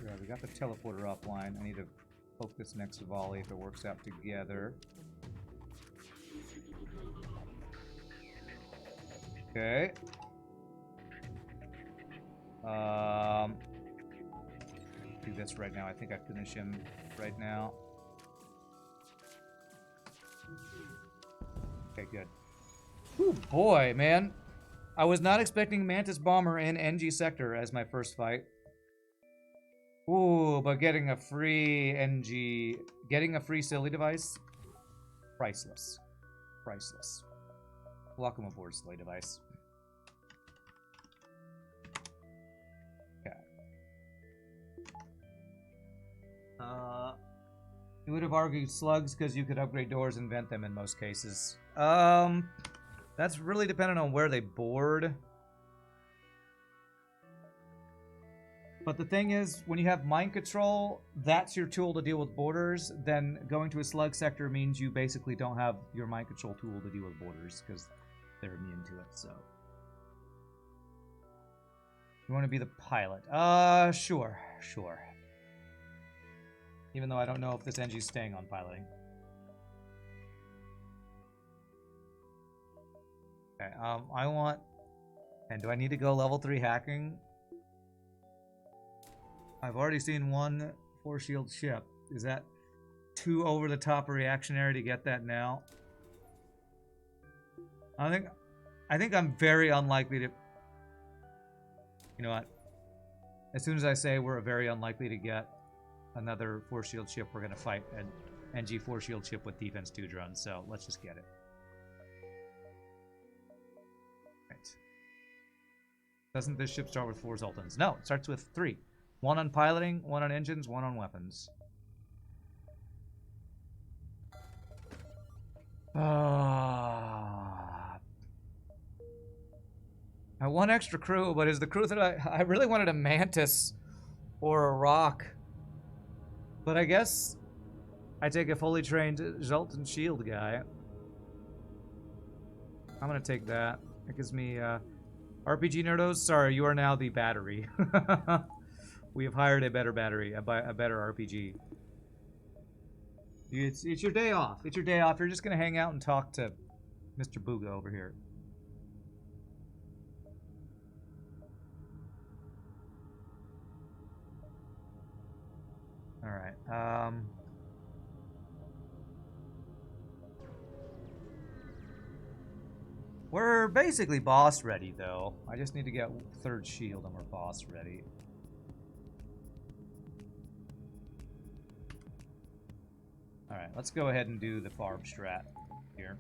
A: Yeah, we got the teleporter offline. I need to poke this next volley if it works out together. Okay. Do this right now. I think I finish him right now. Okay, good. Ooh, boy, man. I was not expecting Mantis Bomber in NG Sector as my first fight. Ooh, but getting a free silly device, priceless. Priceless. Welcome aboard, silly device. Okay. You would have argued slugs because you could upgrade doors and vent them in most cases. That's really dependent on where they board. But the thing is, when you have mind control, that's your tool to deal with borders. Then going to a slug sector means you basically don't have your mind control tool to deal with borders because they're immune to it. So, you want to be the pilot? Sure. Even though I don't know if this NG's staying on piloting. Okay. I want. And do I need to go level 3 hacking? I've already seen one 4-shield ship. Is that too over the top reactionary to get that now? I think I'm very unlikely to. You know what? As soon as I say we're very unlikely to get another 4-shield ship, we're gonna fight an NG 4-shield ship with defense 2 drones. So let's just get it. Right. Doesn't this ship start with 4 Zoltans? No, it starts with 3. 1 on piloting, 1 on engines, 1 on weapons. I want extra crew, but is the crew that I really wanted a Mantis or a Rock. But I guess I take a fully trained Zoltan shield guy. I'm gonna take that. It gives me RPG nerdos. Sorry, you are now the battery. We have hired a better battery, a better RPG. It's your day off. It's your day off. You're just gonna hang out and talk to Mr. Booga over here. All right. We're basically boss ready, though. I just need to get 3rd shield and we're boss ready. Alright, let's go ahead and do the farm strat here.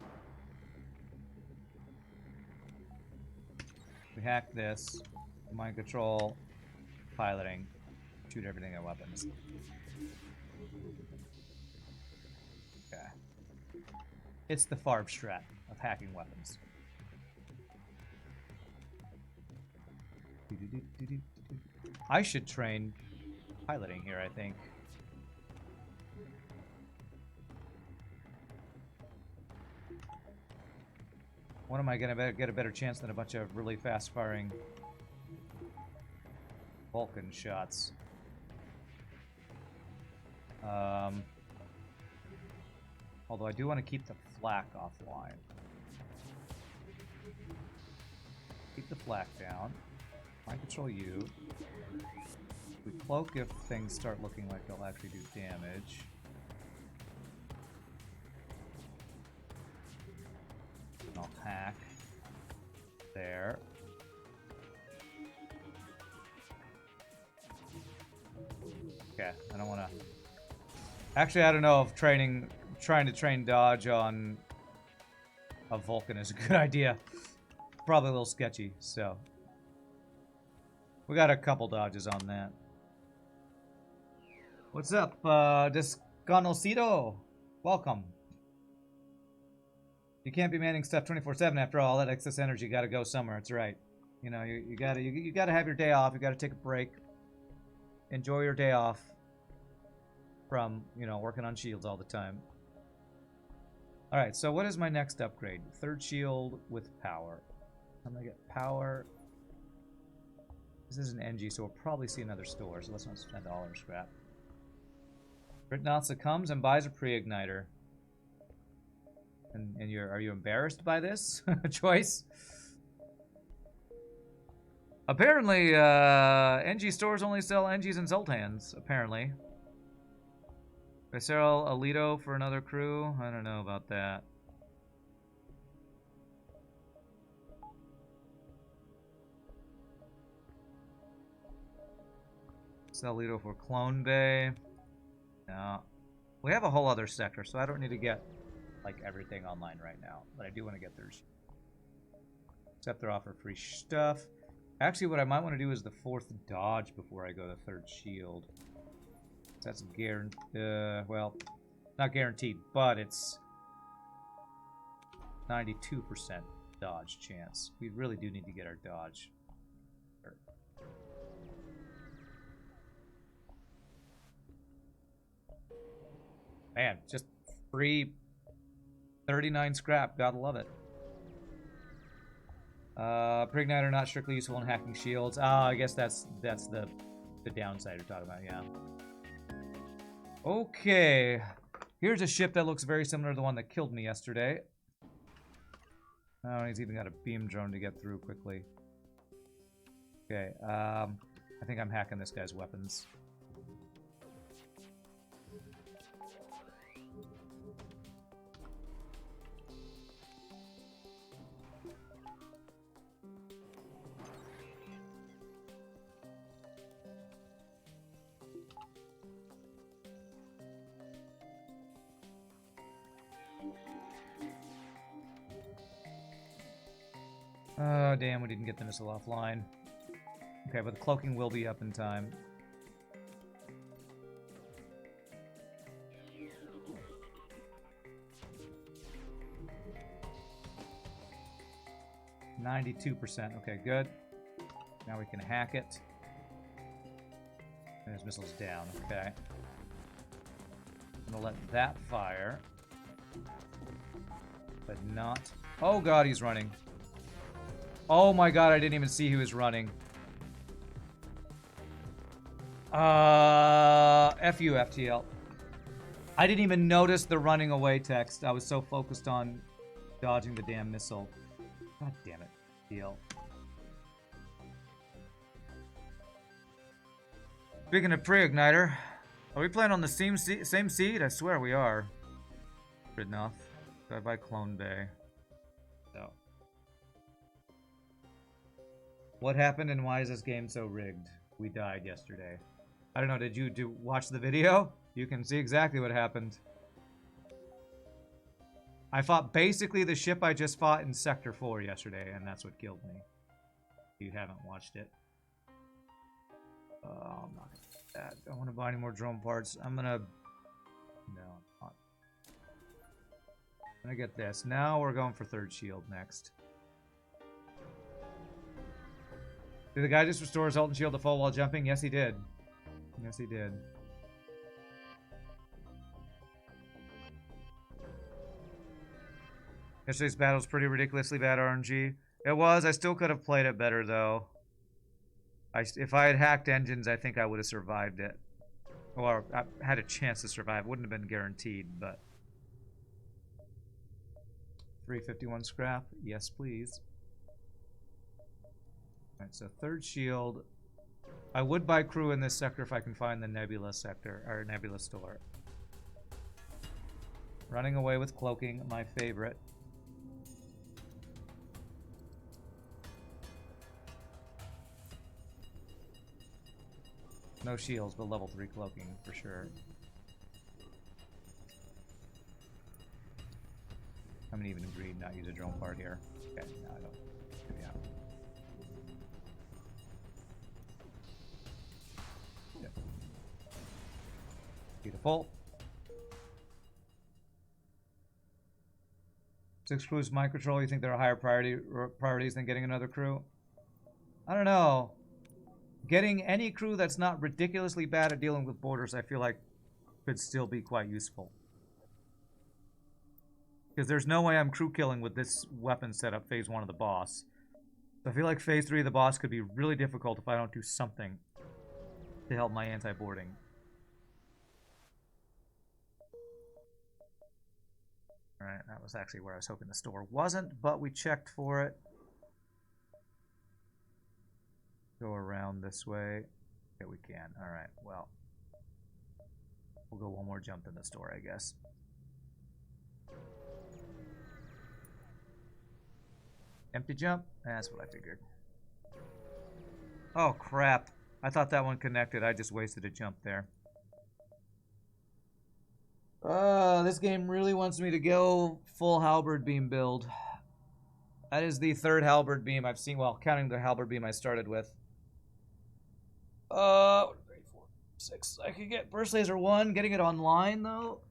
A: We hack this, mind control, piloting, shoot everything at weapons. Okay. It's the farm strat of hacking weapons. I should train piloting here, I think. When am I gonna get a better chance than a bunch of really fast-firing Vulcan shots? Although I do want to keep the flak offline. Keep the flak down. Mind control you. We cloak if things start looking like they'll actually do damage. And I'll hack there. Okay, I don't want to Actually, I don't know if trying to train dodge on a Vulcan is a good idea. Probably a little sketchy, so. We got a couple dodges on that. What's up, Desconocido? Welcome. You can't be manning stuff 24/7 after all that excess energy. Got to go somewhere. It's right. You know, you gotta have your day off. You gotta take a break. Enjoy your day off from, you know, working on shields all the time. All right. So what is my next upgrade? Third shield with power. I'm gonna get power. This is an NG, so we'll probably see another store. So let's not spend all our scrap. Britnatsa comes and buys a pre-igniter. And are you embarrassed by this choice? Apparently, NG stores only sell NGs and Zoltans, apparently. They sell Alito for another crew? I don't know about that. Sell Alito for Clone Bay. No. We have a whole other sector, so I don't need to get like everything online right now. But I do want to get theirs. Except they offer free stuff. Actually, what I might want to do is the 4th dodge before I go to 3rd shield. That's guaranteed. Well, not guaranteed, but it's 92% dodge chance. We really do need to get our dodge. Man, just free 39 scrap. Gotta love it. Pre-igniter not strictly useful in hacking shields. I guess that's the downside you're talking about, yeah. Okay. Here's a ship that looks very similar to the one that killed me yesterday. Oh, he's even got a beam drone to get through quickly. Okay, I think I'm hacking this guy's weapons. Oh, damn, we didn't get the missile offline. Okay, but the cloaking will be up in time. %. Okay, good. Now we can hack it. And his missile's down. Okay. I'm gonna let that fire. But not... Oh god, he's running. Oh my god, I didn't even see he was running. F you, FTL. I didn't even notice the running away text. I was so focused on dodging the damn missile. God damn it, FTL. Speaking of pre-igniter, are we playing on the same seed? I swear we are. Good enough. So I buy Clone Bay. So. What happened and why is this game so rigged? We died yesterday. I don't know, did you watch the video? You can see exactly what happened. I fought basically the ship I just fought in Sector 4 yesterday, and that's what killed me. If you haven't watched it. Oh, I'm not gonna do that. I don't want to buy any more drone parts. I'm gonna... No, I'm not. I'm gonna get this. Now we're going for 3rd shield next. Did the guy just restore his Zoltan shield to full while jumping? Yes, he did. Yes, he did. Yesterday's battle was pretty ridiculously bad RNG. It was. I still could have played it better, though. If I had hacked engines, I think I would have survived it. Or I had a chance to survive. Wouldn't have been guaranteed, but... 351 scrap. Yes, please. Alright, so 3rd shield. I would buy crew in this sector if I can find the Nebula sector, or Nebula store. Running away with cloaking, my favorite. No shields, but level 3 cloaking for sure. I'm gonna even agree not use a drone part here. Okay, no, I don't. Yeah. Yeah. Beautiful. 6 crews mind control. You think there are higher priorities than getting another crew? I don't know. Getting any crew that's not ridiculously bad at dealing with borders, I feel like could still be quite useful. Because there's no way I'm crew killing with this weapon setup phase 1 of the boss. So I feel like phase 3 of the boss could be really difficult if I don't do something to help my anti-boarding. Alright, that was actually where I was hoping the store wasn't, but we checked for it. Go around this way. Yeah, we can. Alright, well. We'll go one more jump in the store, I guess. Empty jump? That's what I figured. Oh, crap. I thought that one connected. I just wasted a jump there. This game really wants me to go full halberd beam build. That is the 3rd halberd beam I've seen, well, counting the halberd beam I started with. 3, 4, 6. I could get burst laser 1. Getting it online, though.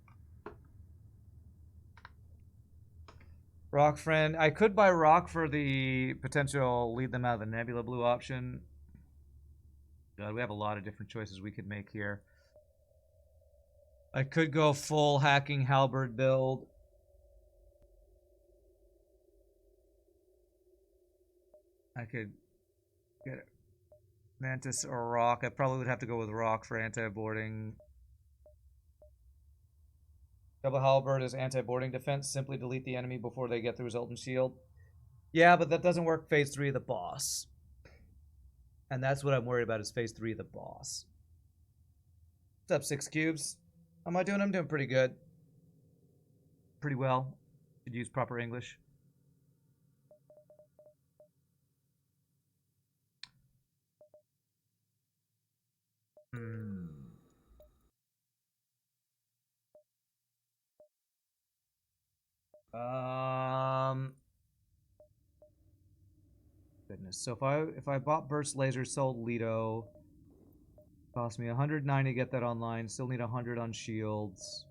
A: Rock friend. I could buy rock for the potential lead them out of the nebula blue option. God, we have a lot of different choices we could make here. I could go full hacking halberd build. I could get Mantis or rock. I probably would have to go with rock for anti-boarding. Double halberd is anti-boarding defense. Simply delete the enemy before they get through Zoltan shield. Yeah, but that doesn't work phase 3 of the boss. And that's what I'm worried about is phase 3 of the boss. What's up, 6 cubes? How am I doing? I'm doing pretty good. Pretty well. Should use proper English. Goodness. So if I bought burst laser, sold Lido, cost me 190 to get that online. Still need 100 on shields.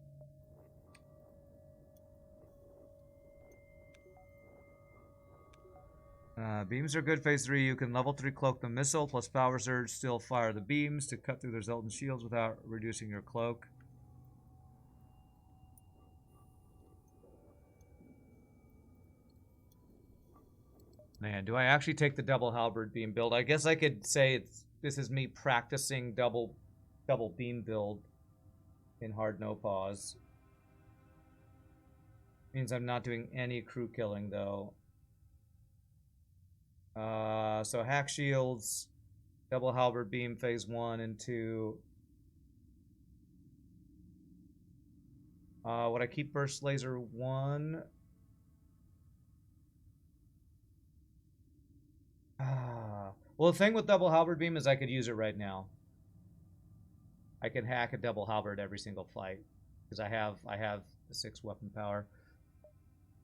A: Beams are good phase 3. You can level 3 cloak the missile plus power surge. Still fire the beams to cut through their Zoltan shields without reducing your cloak. Man, do I actually take the double halberd beam build? I guess I could say this is me practicing double beam build in hard no pause. Means I'm not doing any crew killing though. So hack shields, double halberd beam phase 1 and 2. Would I keep burst laser 1? Well, the thing with double halberd beam is I could use it right now. I can hack a double halberd every single fight because I have the 6 weapon power.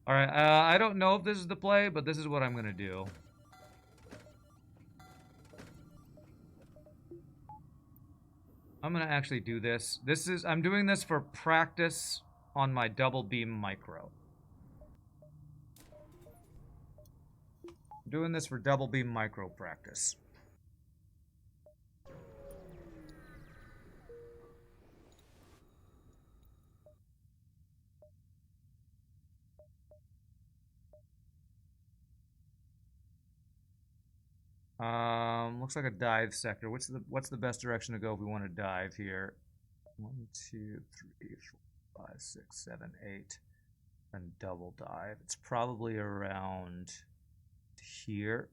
A: All right, I don't know if this is the play, but this is what I'm gonna do. I'm gonna actually do this. I'm doing this for practice on my double beam micro. I'm doing this for double beam micro practice. Looks like a dive sector. What's the best direction to go if we want to dive here? 1, 2, 3, 4, 5, 6, 7, 8, and double dive. It's probably around here.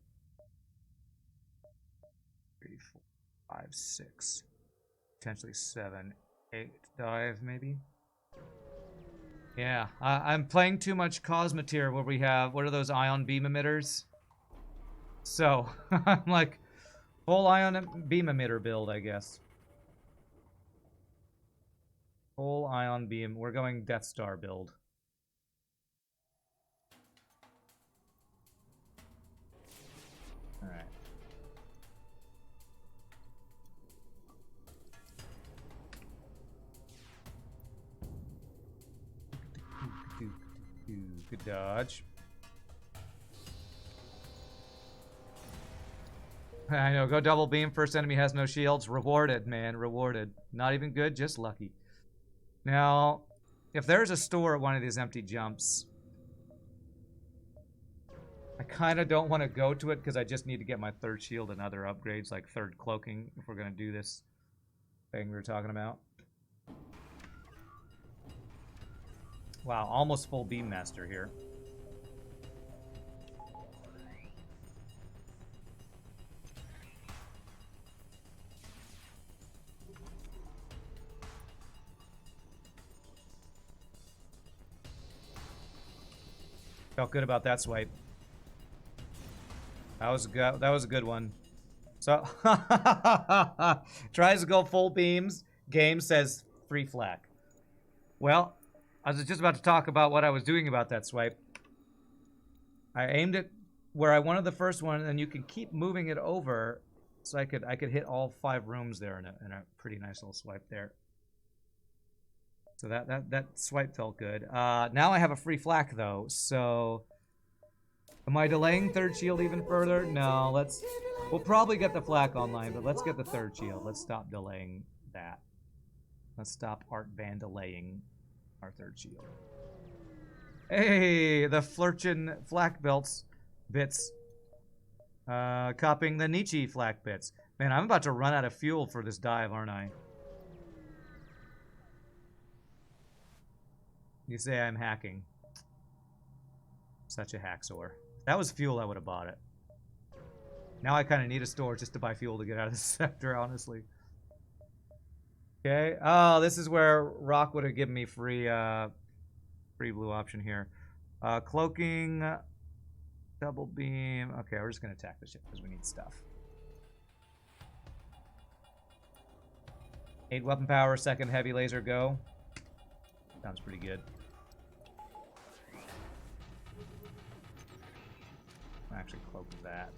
A: 3, 4, 5, 6, potentially 7, 8 dive maybe. Yeah, I'm playing too much Cosmeteer where we have, what are those ion beam emitters? So, I'm like, full ion beam emitter build, I guess. Full ion beam. We're going Death Star build. Good dodge. I know, go double beam. First enemy has no shields. Rewarded, man, rewarded. Not even good, just lucky. Now, if there's a store at one of these empty jumps, I kind of don't want to go to it because I just need to get my third shield and other upgrades, like third cloaking, if we're going to do this thing we were talking about. Wow, almost full beam master here. Felt good about that swipe. That was a good one. So tries to go full beams. Game says free flak. Well, I was just about to talk about what I was doing about that swipe. I aimed it where I wanted the first one, and you can keep moving it over, so I could hit all 5 rooms there in a pretty nice little swipe there. So that swipe felt good. Now I have a free flak though, so am I delaying third shield even further? No, we'll probably get the flak online, but let's get the third shield. Let's stop delaying that. Let's stop art delaying our third shield. Hey, the Flurchin flak bits. Copying the Nietzsche flak bits. Man, I'm about to run out of fuel for this dive, aren't I? You say I'm hacking. Such a hacksaw. If that was fuel, I would have bought it. Now I kind of need a store just to buy fuel to get out of this sector, honestly. Okay. Oh, this is where Rock would have given me free blue option here. Cloaking, double beam. Okay, we're just gonna attack the ship because we need stuff. 8 weapon power, second heavy laser go. Sounds pretty good. I'll actually cloak that.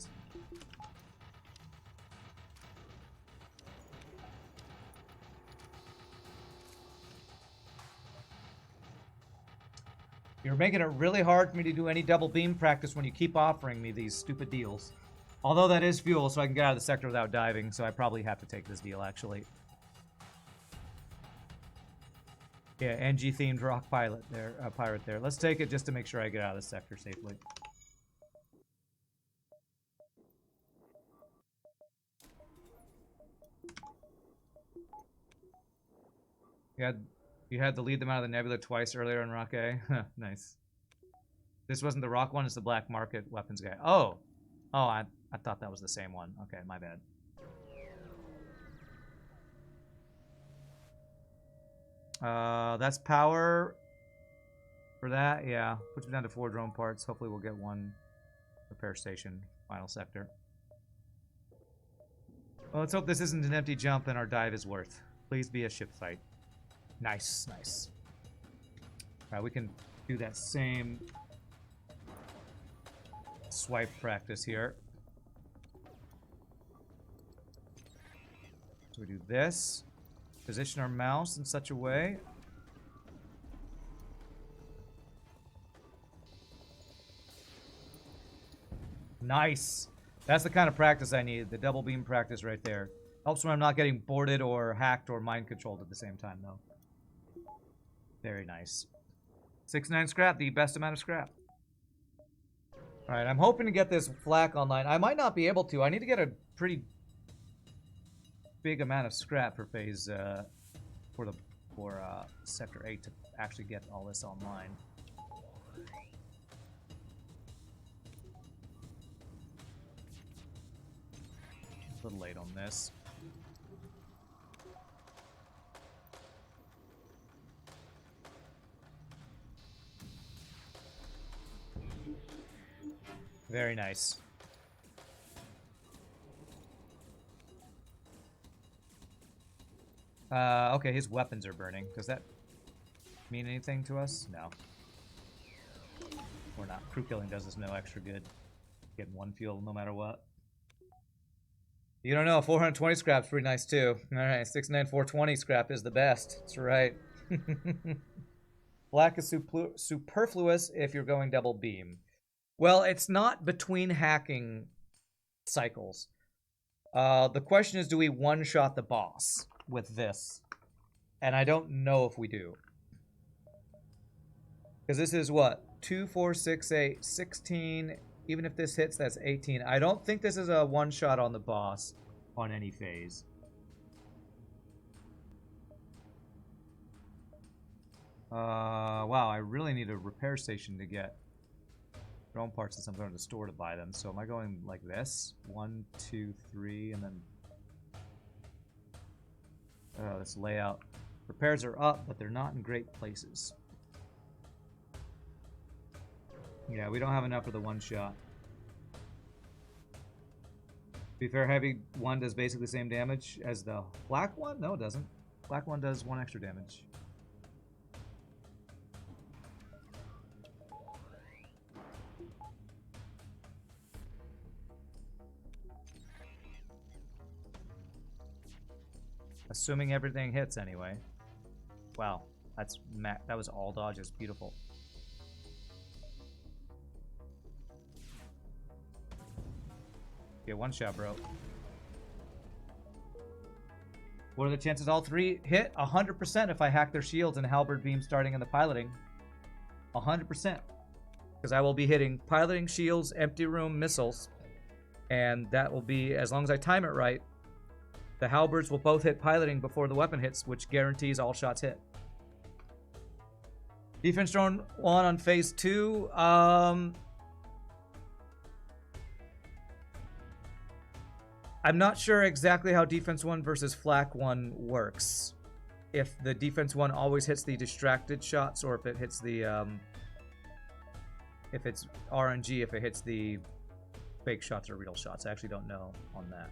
A: You're making it really hard for me to do any double beam practice when you keep offering me these stupid deals. Although that is fuel, so I can get out of the sector without diving, so I probably have to take this deal, actually. Yeah, NG-themed rock pirate there. Let's take it just to make sure I get out of the sector safely. You had to lead them out of the nebula twice earlier in Rock A. Nice. This wasn't the rock one, it's the black market weapons guy. Oh, I thought that was the same one. Okay, my bad. That's power for that. Yeah, puts me down to 4 drone parts. Hopefully we'll get 1 repair station, final sector. Well, let's hope this isn't an empty jump and our dive is worth. Please be a ship fight. Nice, nice. Alright, we can do that same swipe practice here. So we do this. Position our mouse in such a way. Nice. That's the kind of practice I need. The double beam practice right there. Helps when I'm not getting boarded or hacked or mind controlled at the same time, though. Very nice. 69 scrap, the best amount of scrap. Alright, I'm hoping to get this flak online. I might not be able to. I need to get a pretty big amount of scrap for phase for sector 8 to actually get all this online. A little late on this. Very nice. Okay, his weapons are burning. Does that mean anything to us? No. Or not. Crew killing does us no extra good. Getting 1 fuel no matter what. You don't know, 420 scrap's pretty nice too. Alright, 69420 scrap is the best. That's right. Black is superfluous if you're going double beam. Well, it's not between hacking cycles. The question is, do we one-shot the boss with this? And I don't know if we do. Because this is what? 2, 4, 6, 8, 16. Even if this hits, that's 18. I don't think this is a one-shot on the boss on any phase. Wow, I really need a repair station to get drone parts since I'm going to the store to buy them. So am I going like this? 1, 2, 3, and then... this layout. Repairs are up, but they're not in great places. Yeah, we don't have enough for the one shot. To be fair, heavy one does basically the same damage as the black one? No, it doesn't. Black one does 1 extra damage. Assuming everything hits anyway. Wow, that was all dodges. Beautiful. Yeah, one shot, bro. What are the chances all 3 hit? 100% if I hack their shields and halberd beam starting in the piloting. 100%. Because I will be hitting piloting, shields, empty room, missiles. And that will be, as long as I time it right, the halberds will both hit piloting before the weapon hits, which guarantees all shots hit. Defense drone 1 on phase 2. I'm not sure exactly how defense 1 versus flak 1 works. If the defense 1 always hits the distracted shots, or if it hits the if it's RNG, if it hits the fake shots or real shots. I actually don't know on that.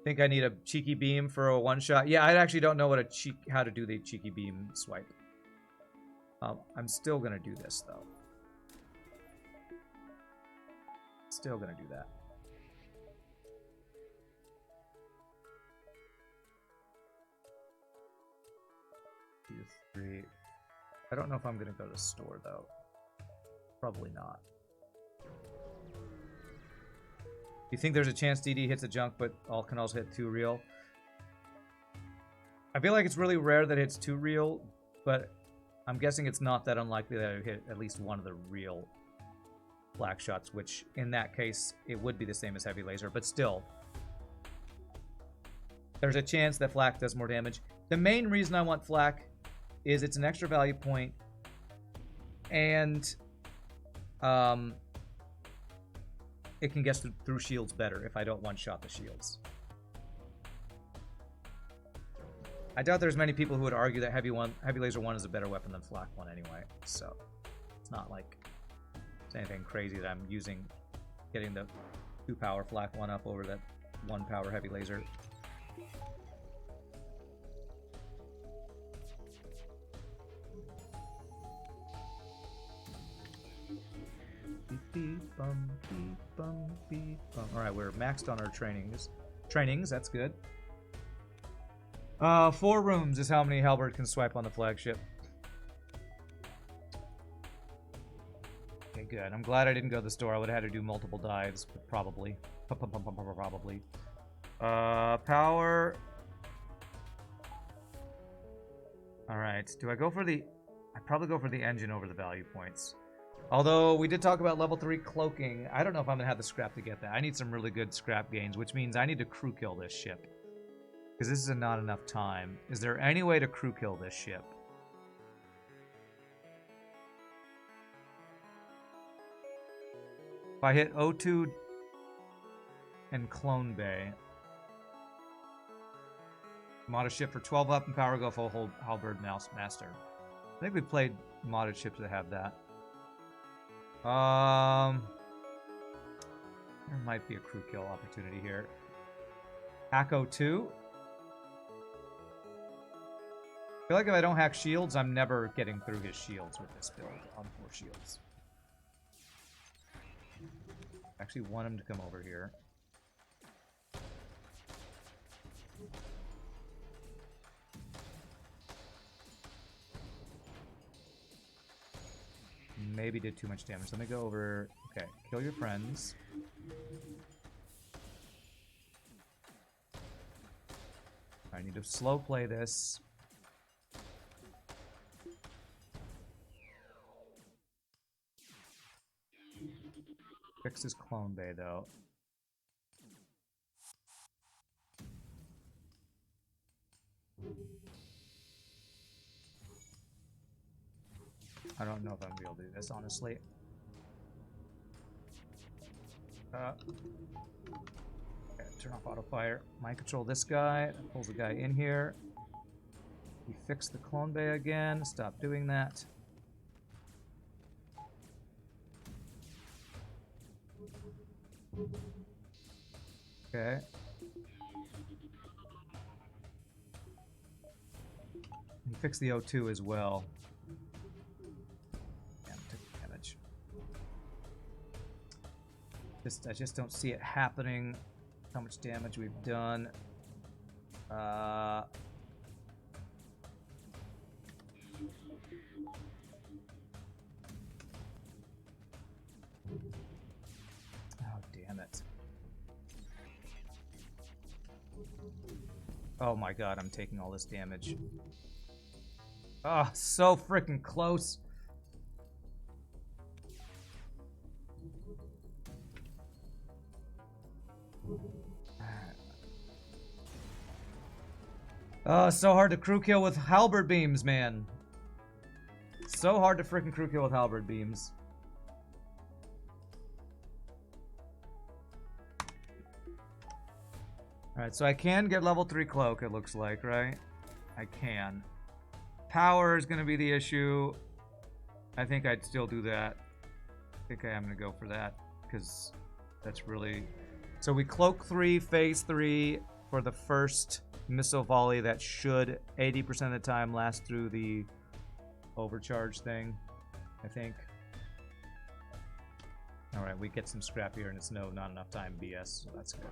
A: Think I need a cheeky beam for a one shot. Yeah, I actually don't know how to do the cheeky beam swipe. I'm still gonna do this though. Still gonna do that. Two, 3. I don't know if I'm gonna go to the store though. Probably not. You think there's a chance DD hits a junk, but all can also hit 2 real? I feel like it's really rare that it hits 2 real, but I'm guessing it's not that unlikely that it hit at least one of the real flak shots, which in that case, it would be the same as heavy laser, but still. There's a chance that flak does more damage. The main reason I want flak is it's an extra value point, and it can get through shields better if I don't one-shot the shields. I doubt there's many people who would argue that heavy laser 1 is a better weapon than flak 1 anyway, so it's not like it's anything crazy that I'm getting the 2 power flak 1 up over that 1 power heavy laser. Beep, bum, beep, bum, beep, bum. All right, we're maxed on our trainings. That's good. 4 rooms is how many halberd can swipe on the flagship. Okay, good. I'm glad I didn't go to the store. I would have had to do multiple dives, but probably. Probably. Power. All right. Do I go for the... I'd probably go for the engine over the value points. Although, we did talk about level 3 cloaking. I don't know if I'm going to have the scrap to get that. I need some really good scrap gains, which means I need to crew kill this ship. Because this is not enough time. Is there any way to crew kill this ship? If I hit O2 and Clone Bay. Modded ship for 12 weapon power, go full halberd master. I think we played modded ships that have that. There might be a crew kill opportunity here. Hack O2. I feel like if I don't hack shields, I'm never getting through his shields with this build on 4 shields. I actually want him to come over here. maybe did too much damage. Let me go over... Okay, kill your friends. I need to slow play this. Fix his clone bay, though. I don't know if I'm gonna be able to do this, honestly. Okay, turn off auto fire. Mind control this guy. That pulls the guy in here. We fix the clone bay again. Stop doing that. Okay. We fix the O2 as well. Damn, took damage. I just don't see it happening. How much damage we've done. Oh, damn it. Oh my god, I'm taking all this damage. Oh, so freaking close. Oh, so hard to crew kill with halberd beams, man. So hard to freaking crew kill with halberd beams. Alright, so I can get level 3 cloak, it looks like, right? I can. Power is going to be the issue. I think I'd still do that. I think I am going to go for that, because that's really... So we cloak 3, phase 3 for the first missile volley that should 80% of the time last through the overcharge thing, I think. Alright, we get some scrap here and it's no, not enough time BS, so that's good.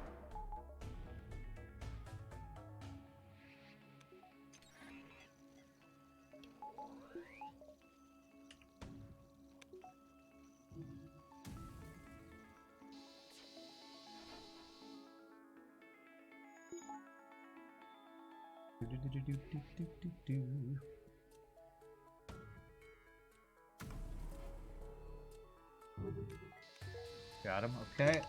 A: Got him, okay.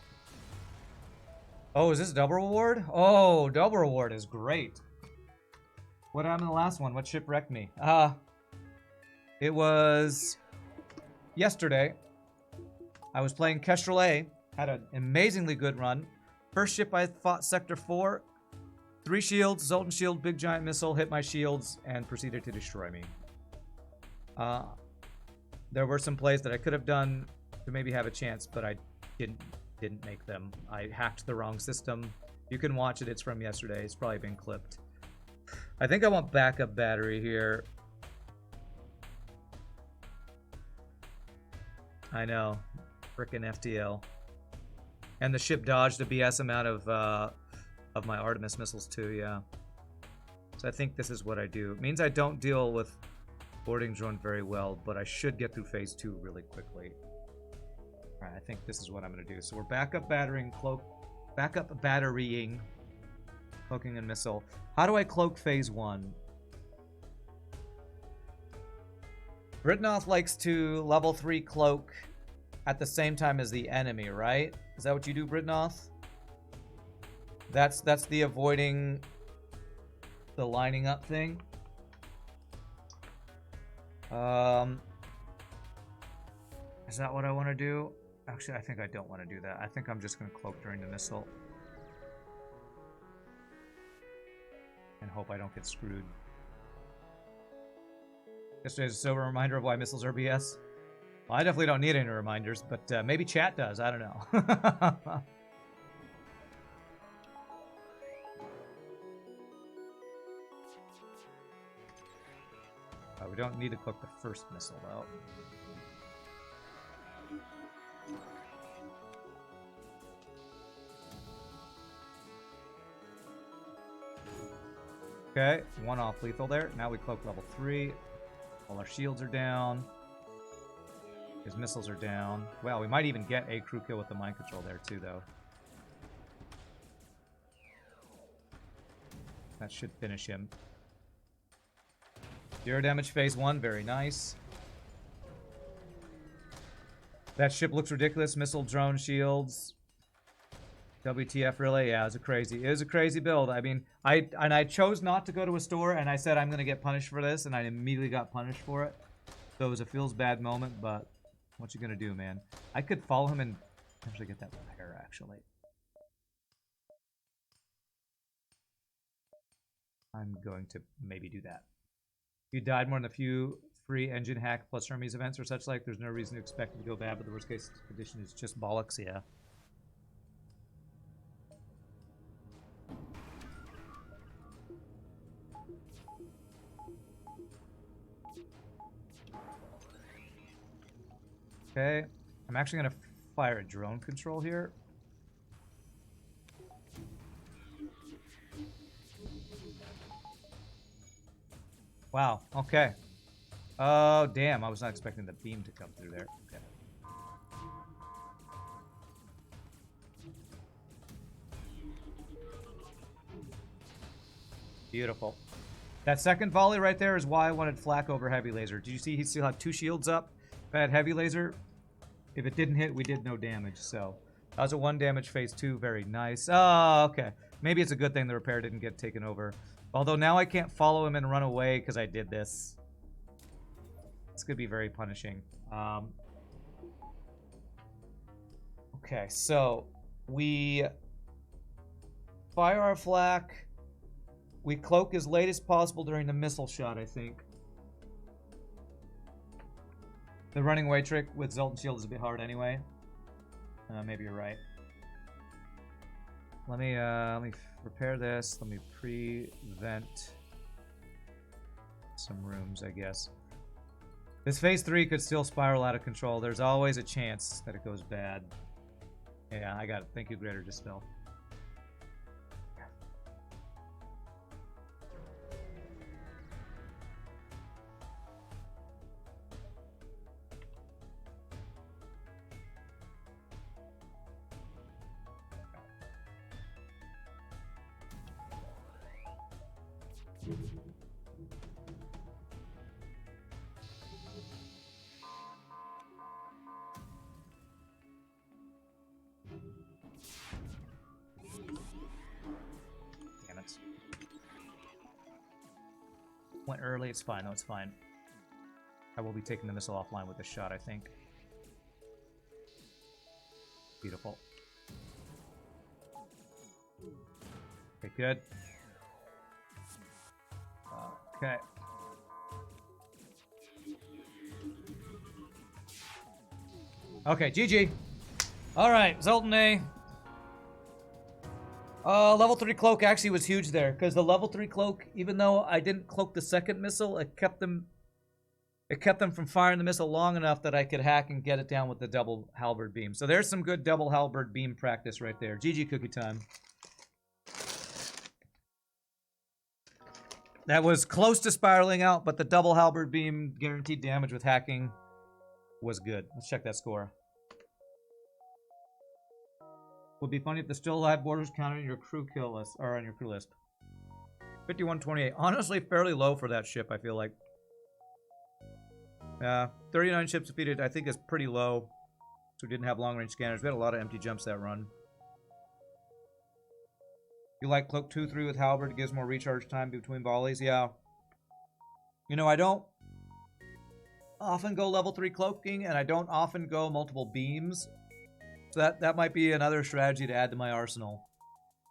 A: Oh, is this double reward? Oh, double reward is great. What happened in the last one? What ship wrecked me? It was yesterday. I was playing Kestrel A. Had an amazingly good run. First ship I fought Sector 4. 3 shields, Zoltan shield, big giant missile, hit my shields, and proceeded to destroy me. There were some plays that I could have done to maybe have a chance, but I didn't make them. I hacked the wrong system. You can watch it, it's from yesterday. It's probably been clipped. I think I want backup battery here. I know. Frickin' FTL. And the ship dodged a BS amount of my Artemis missiles too, yeah. So I think this is what I do. It means I don't deal with boarding drone very well, but I should get through phase 2 really quickly. Alright, I think this is what I'm gonna do. So we're backup batterying, cloaking and missile. How do I cloak phase 1? Britnoth likes to level 3 cloak at the same time as the enemy, right? Is that what you do, Britnoth? That's the avoiding the lining up thing. Is that what I want to do? Actually, I think I don't want to do that. I think I'm just going to cloak during the missile. And hope I don't get screwed. Yesterday's a sober reminder of why missiles are BS. Well, I definitely don't need any reminders, but maybe chat does. I don't know. We don't need to cloak the first missile, though. Okay, 1 off lethal there. Now we cloak level 3. All our shields are down. His missiles are down. Well, we might even get a crew kill with the mind control there too, though. That should finish him. 0 damage phase 1, very nice. That ship looks ridiculous. Missile, drone, shields. WTF, really? Yeah, it was a crazy build. I mean, I chose not to go to a store, and I said I'm going to get punished for this, and I immediately got punished for it. So it was a feels bad moment, but what you going to do, man? I could follow him and actually get that repair, actually. I'm going to maybe do that. If you died more than a few free engine hack plus Hermes events or such like, there's no reason to expect it to go bad, but the worst case condition is just bollocks, yeah. Okay, I'm actually going to fire a drone control here. Wow, okay. Oh, damn, I was not expecting the beam to come through there. Okay. Beautiful. That second volley right there is why I wanted flak over heavy laser. Did you see he still had 2 shields up? If I had heavy laser, if it didn't hit, we did no damage. So that was a 1 damage phase 2. Very nice. Oh, okay. Maybe it's a good thing the repair didn't get taken over. Although now I can't follow him and run away because I did this. This could be very punishing. Okay, so we fire our flak. We cloak as late as possible during the missile shot, I think. The running away trick with Zoltan Shield is a bit hard anyway. Maybe you're right. Let me repair this. Let me prevent some rooms, I guess. This phase 3 could still spiral out of control. There's always a chance that it goes bad. Yeah, I got it. Thank you, Greater Dispel. Damn it. Went early, it's fine, though, it's fine. I will be taking the missile offline with this shot, I think. Beautiful. Okay, good. Okay. Okay, GG. Alright, Zoltan A. Level 3 cloak actually was huge there, because the level 3 cloak, even though I didn't cloak the second missile, it kept them from firing the missile long enough that I could hack and get it down with the double halberd beam. So there's some good double halberd beam practice right there. GG cookie time. That was close to spiraling out, but the double halberd beam guaranteed damage with hacking was good. Let's check that score. Would be funny if the still alive borders counted in your crew kill list, or on your crew list. 5128. Honestly, fairly low for that ship, I feel like. 39 ships defeated, I think is pretty low. So we didn't have long range scanners. We had a lot of empty jumps that run. You like Cloak 2-3 with Halberd? It gives more recharge time between volleys. Yeah. You know, I don't often go level 3 cloaking, and I don't often go multiple beams. So that might be another strategy to add to my arsenal.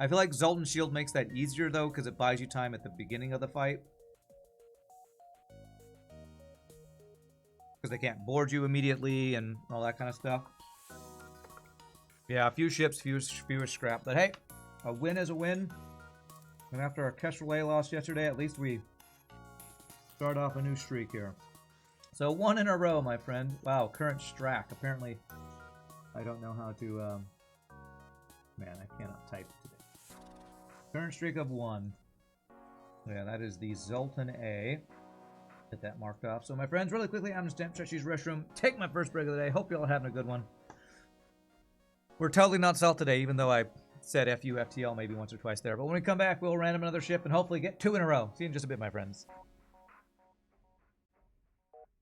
A: I feel like Zoltan Shield makes that easier, though, because it buys you time at the beginning of the fight. Because they can't board you immediately and all that kind of stuff. Yeah, a few ships, fewer scrap. But hey, a win is a win. And after our Kestrel loss yesterday, at least we start off a new streak here. So 1 in a row, my friend. Wow, current Strack. Apparently, I don't know how to... Man, I cannot type today. Current streak of 1. Yeah, that is the Zoltan A. Get that marked off. So, my friends, really quickly, I'm just Stamp Stretchy's restroom. Take my first break of the day. Hope you all are having a good one. We're totally not salt today, even though I said FU FTL maybe once or twice there. But when we come back, we'll random another ship and hopefully get 2 in a row. See you in just a bit, my friends.